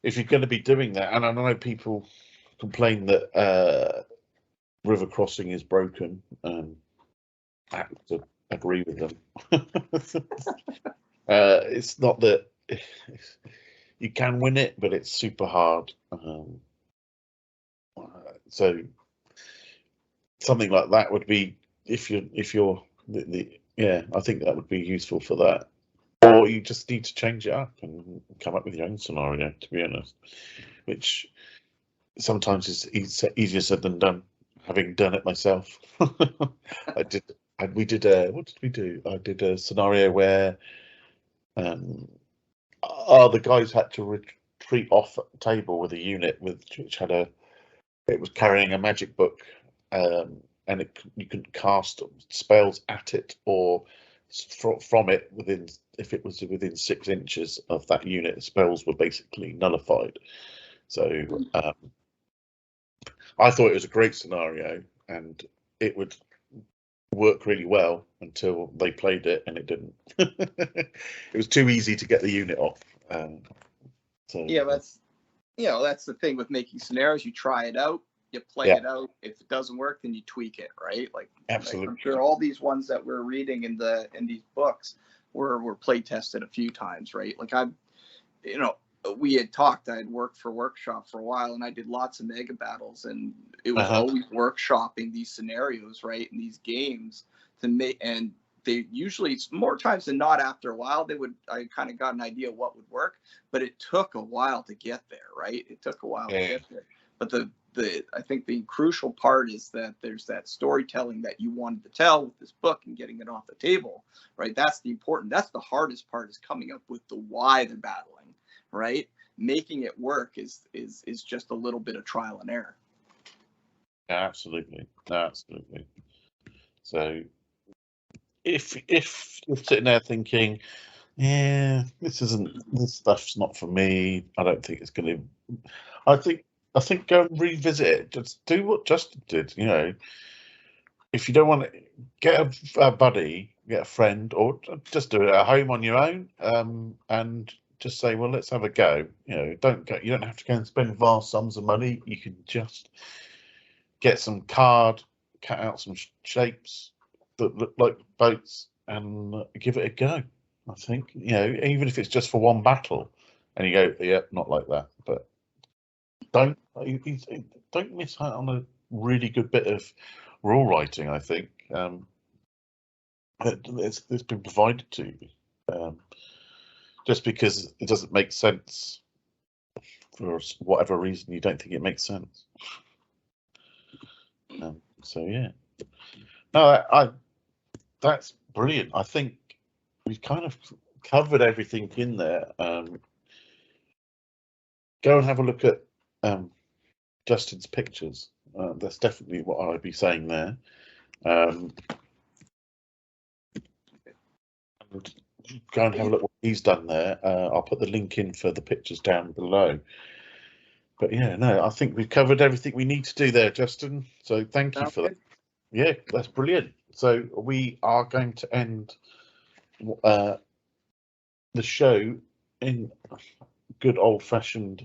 if you're going to be doing that, and I know people complain that river crossing is broken, I have to agree with them. It's not that you can win it, but it's super hard. So something like that would be, if you're I think that would be useful for that. Or you just need to change it up and come up with your own scenario, to be honest, which sometimes is easier said than done, having done it myself. What did we do? I did a scenario where the guys had to retreat off a table with a unit which it was carrying a magic book, and you could cast spells at it or from it if it was within 6 inches of that unit. Spells were basically nullified. So I thought it was a great scenario, and it would work really well until they played it, and it didn't. It was too easy to get the unit off. So yeah, that's the thing with making scenarios. You try it out, you play it out. If it doesn't work, then you tweak it, right? Like, absolutely. Like, I'm sure all these ones that we're reading in these books were play tested a few times, right? Like we had talked. I had worked for Workshop for a while, and I did lots of mega battles, and it was always workshopping these scenarios, right, in these games to make. And they usually, more times than not, after a while, I kind of got an idea what would work, but it took a while to get there, right? It took a while to get there. But I think the crucial part is that there's that storytelling that you wanted to tell with this book and getting it off the table, right? That's the hardest part, is coming up with the why they're battling, right? Making it work is just a little bit of trial and error. Absolutely. So if you're sitting there thinking, yeah, this stuff's not for me, I don't think it's going to. I think go and revisit it. Just do what Justin did. You know, if you don't want to get a buddy, get a friend, or just do it at home on your own, and just say, well, let's have a go. You know, you don't have to go and spend vast sums of money. You can just get some cut out some shapes that look like boats, and give it a go. I think, you know, even if it's just for one battle, and you go, yeah, not like that, but don't miss out on a really good bit of rule writing. I think it's been provided to you. Just because it doesn't make sense for whatever reason, you don't think it makes sense. So yeah, no, that's brilliant. I think we've kind of covered everything in there. Go and have a look at Justin's pictures. That's definitely what I'd be saying there. Go and have a look what he's done there. I'll put the link in for the pictures down below. But yeah, no, I think we've covered everything we need to do there, Justin. So thank you for that. Yeah, that's brilliant. So we are going to end the show in good old-fashioned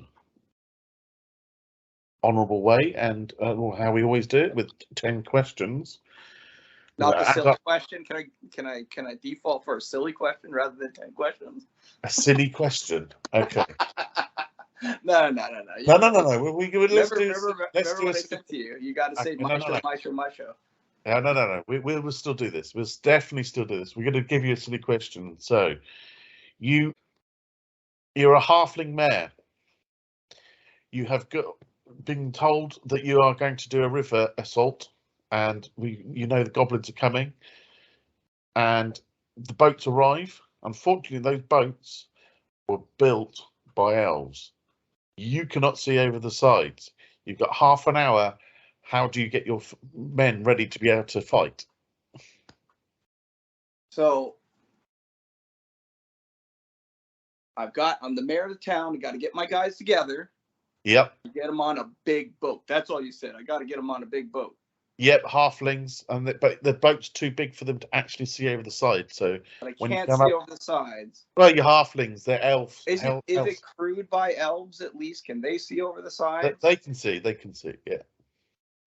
honourable way, and how we always do it, with 10 questions. Not the silly question. Can I default for a silly question rather than 10 questions? A silly question. Okay. No. No. Remember what I said to you. You got to say my show. No. We'll still do this. We'll definitely still do this. We're going to give you a silly question. So, you're a halfling mare. You have been told that you are going to do a river assault, and the goblins are coming, and the boats arrive. Unfortunately, those boats were built by elves. You cannot see over the sides. You've got half an hour. How do you get your men ready to be able to fight? So I'm the mayor of the town. I got to get my guys together. Yep. Get them on a big boat. That's all you said. I got to get them on a big boat. Yep, halflings, but the boat's too big for them to actually see over the side. So but I when can't you come see up, over the sides. well, you're halflings. They're elves. Is elves. it crewed by elves at least? Can they see over the sides? They can see. They can see. Yeah.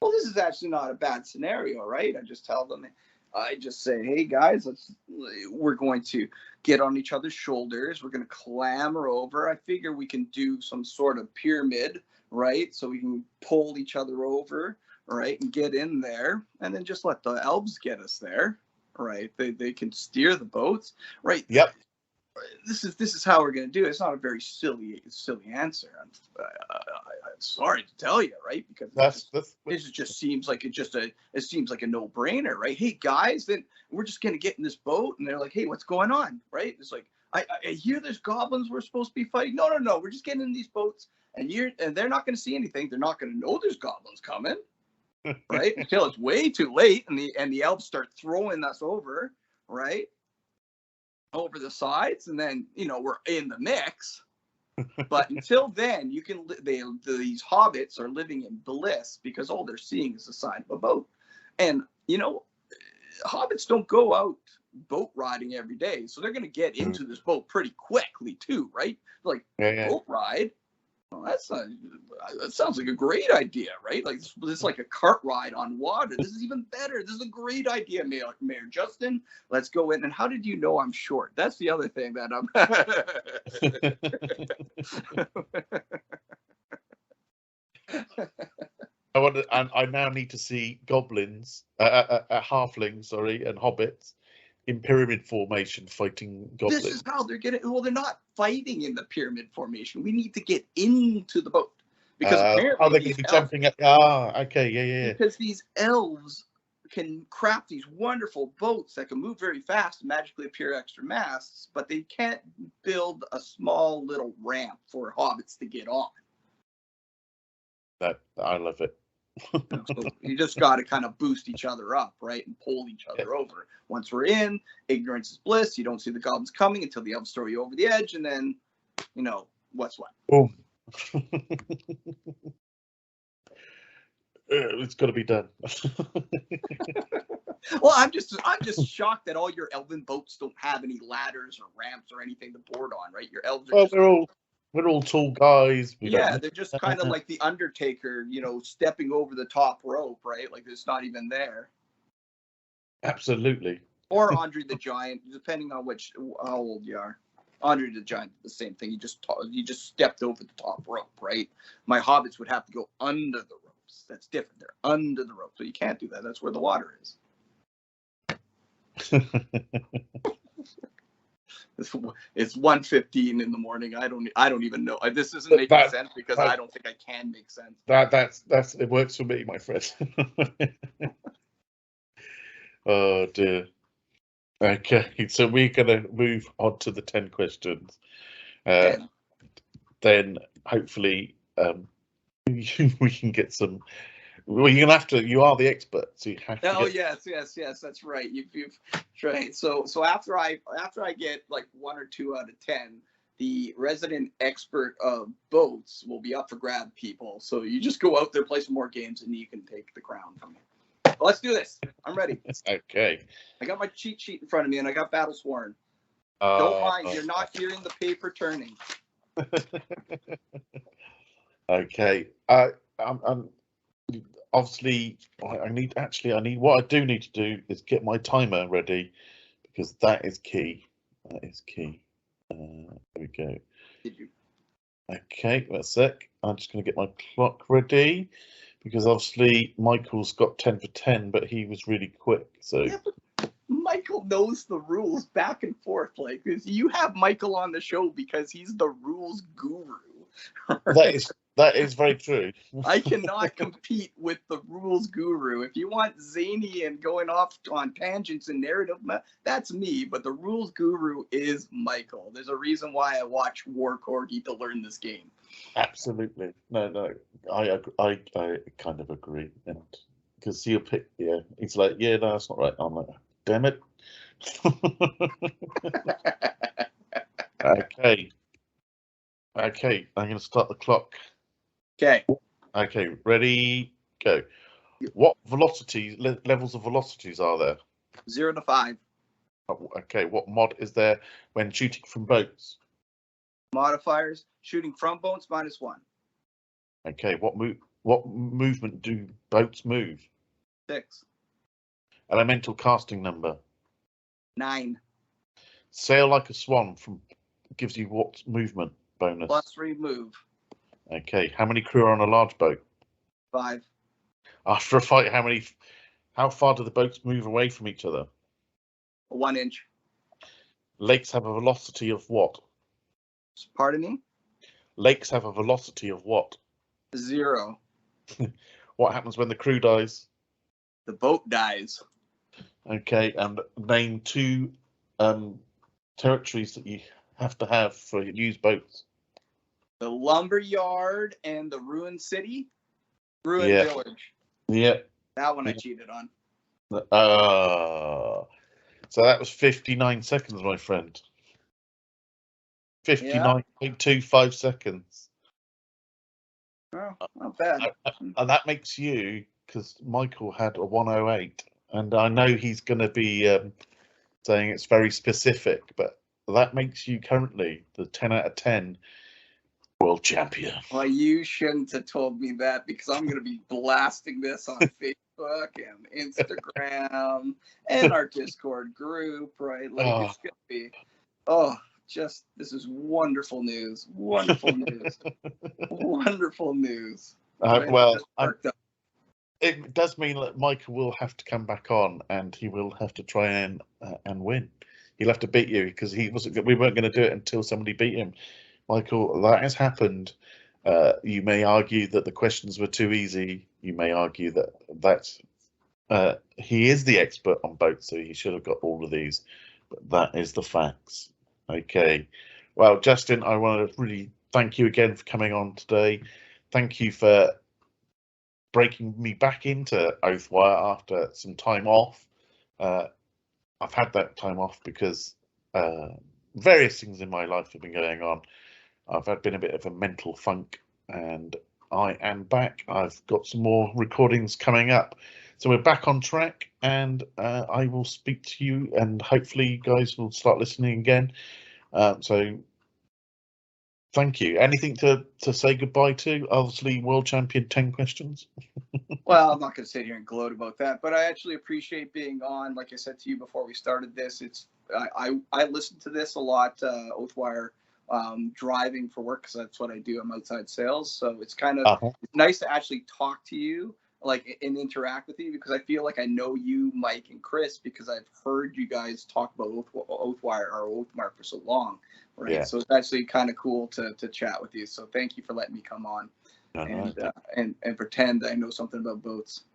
Well, this is actually not a bad scenario, right? I just tell them, I just say, hey guys, we're going to get on each other's shoulders. We're going to clamber over. I figure we can do some sort of pyramid, right? So we can pull each other over, right, and get in there, and then just let the elves get us there, right? They can steer the boats, right? Yep. This is how we're going to do it. It's not a very silly answer. I'm sorry to tell you, right? Because this just seems like it seems like a no-brainer, right? Hey guys, then we're just going to get in this boat, and they're like, hey, what's going on, right? It's like I hear there's goblins we're supposed to be fighting. No, we're just getting in these boats, and they're not going to see anything. They're not going to know there's goblins coming, right? Until it's way too late, and the elves start throwing us over, right? Over the sides, and then we're in the mix. But until then, these hobbits are living in bliss because all they're seeing is the side of a boat. And hobbits don't go out boat riding every day, so they're going to get into this boat pretty quickly too, right? Like, boat ride. Well, that sounds like a great idea, right? Like this is like a cart ride on water. This is even better. This is a great idea, Mayor Justin. Let's go in. And how did you know I'm short? That's the other thing that I'm. I now need to see goblins, halflings, sorry, and hobbits in pyramid formation fighting goblins. This is how they're getting. Well, they're not fighting in the pyramid formation. We need to get into the boat because apparently they're going to be jumping at. Okay, yeah. Because these elves can craft these wonderful boats that can move very fast and magically appear extra masts, but they can't build a small little ramp for hobbits to get on. I love it. So you just got to kind of boost each other up, right, and pull each other over. Once we're in, ignorance is bliss. You don't see the goblins coming until the elves throw you over the edge, and then what's what. Boom. It's got to be done. Well, I'm just shocked that all your elven boats don't have any ladders or ramps or anything to board on, right? Your elves are we're all tall guys. They're just kind of like the Undertaker, stepping over the top rope, right? Like it's not even there. Absolutely. Or Andre the Giant, depending on how old you are. Andre the Giant, the same thing. You just stepped over the top rope, right? My hobbits would have to go under the ropes. That's different. They're under the rope, so you can't do that. That's where the water is. It's 1:15 in the morning. I don't even know. This isn't making sense because I don't think I can make sense. That's it works for me, my friend. Oh dear. Okay, so we're gonna move on to the 10 questions. Then hopefully we can get some. Well, you're gonna have to. You are the expert, so you have to. Oh yes, that's right. You've right. So after I get like 1 or 2 out of 10, the resident expert of boats will be up for grab, people. So you just go out there, play some more games, and you can take the crown from me. Let's do this. I'm ready. Okay. I got my cheat sheet in front of me, and I got Battle Sworn. Don't mind. You're not hearing the paper turning. Okay. I'm obviously I need what I do need to do is get my timer ready because that is key. There we go. Did you? Okay, that's sec. I'm just going to get my clock ready because obviously Michael's got 10 for 10, but he was really quick. So yeah, but Michael knows the rules back and forth. Like you have Michael on the show because he's the rules guru. That is That is very true. I cannot compete with the rules guru. If you want zany and going off on tangents and narrative, that's me. But the rules guru is Michael. There's a reason why I watch War Corgi to learn this game. Absolutely. No, I kind of agree. And because he'll pick, yeah, he's like, yeah, no, that's not right. I'm like, damn it. Okay. Okay, I'm going to start the clock. Okay. Okay, ready, go. What velocities, levels of velocities are there? 0 to 5. Okay, what mod is there when shooting from boats? Modifiers, shooting from boats, -1. Okay, what movement do boats move? 6. Elemental casting number. 9. Sail like a swan gives you what movement bonus? +3 move. Okay, how many crew are on a large boat? 5. After a fight, how far do the boats move away from each other? 1 inch. Lakes have a velocity of what? Pardon me? Lakes have a velocity of what? 0. What happens when the crew dies? The boat dies. Okay, and name 2 territories that you have to have for used boats. The lumber yard and the ruined city. Ruined village. Yeah. That one I cheated on. So that was 59 seconds, my friend. 59.25 seconds. Oh, not bad. And that makes you, because Michael had a 108, and I know he's going to be saying it's very specific, but that makes you currently the 10 out of 10 world champion. Well, you shouldn't have told me that, because I'm going to be blasting this on Facebook and Instagram and our Discord group, right? Like, it's going to be, this is wonderful news. Wonderful news. Wonderful news. Right? Well, it does mean that Michael will have to come back on, and he will have to try and win. He'll have to beat you, because we weren't going to do it until somebody beat him. Michael, that has happened. You may argue that the questions were too easy. You may argue that he is the expert on boats, so he should have got all of these. But that is the facts. Okay. Well, Justin, I want to really thank you again for coming on today. Thank you for breaking me back into Oathwire after some time off. I've had that time off because various things in my life have been going on. I've been a bit of a mental funk, and I am back. I've got some more recordings coming up. So we're back on track, and I will speak to you, and hopefully you guys will start listening again. So thank you. Anything to say goodbye to? Obviously, world champion 10 questions. Well, I'm not going to sit here and gloat about that, but I actually appreciate being on. Like I said to you before we started this, I listen to this a lot, Oathwire, driving for work, because that's what I do. I'm outside sales, so it's kind of it's nice to actually talk to you, like, and interact with you, because I feel like I know you, Mike, and Chris, because I've heard you guys talk about Oathwire or Oathmark for so long, right? Yeah. So it's actually kind of cool to chat with you. So thank you for letting me come on and pretend I know something about boats.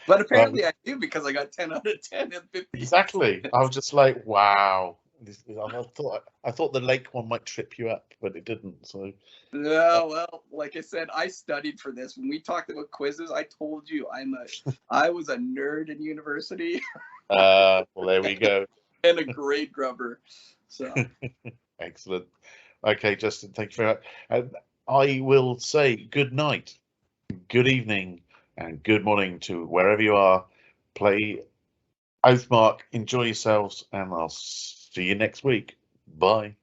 But apparently I do, because I got 10 out of 10 and 50. Exactly. I was just like, wow. I thought the lake one might trip you up, but it didn't. So no, well, like I said, I studied for this. When we talked about quizzes, I told you I was a nerd in university. Well, there we go. And a grade grubber. So excellent. Okay, Justin, thank you very much. I will say good night, good evening, and good morning to wherever you are. Play Oathmark, enjoy yourselves, and I'll see you next week. Bye.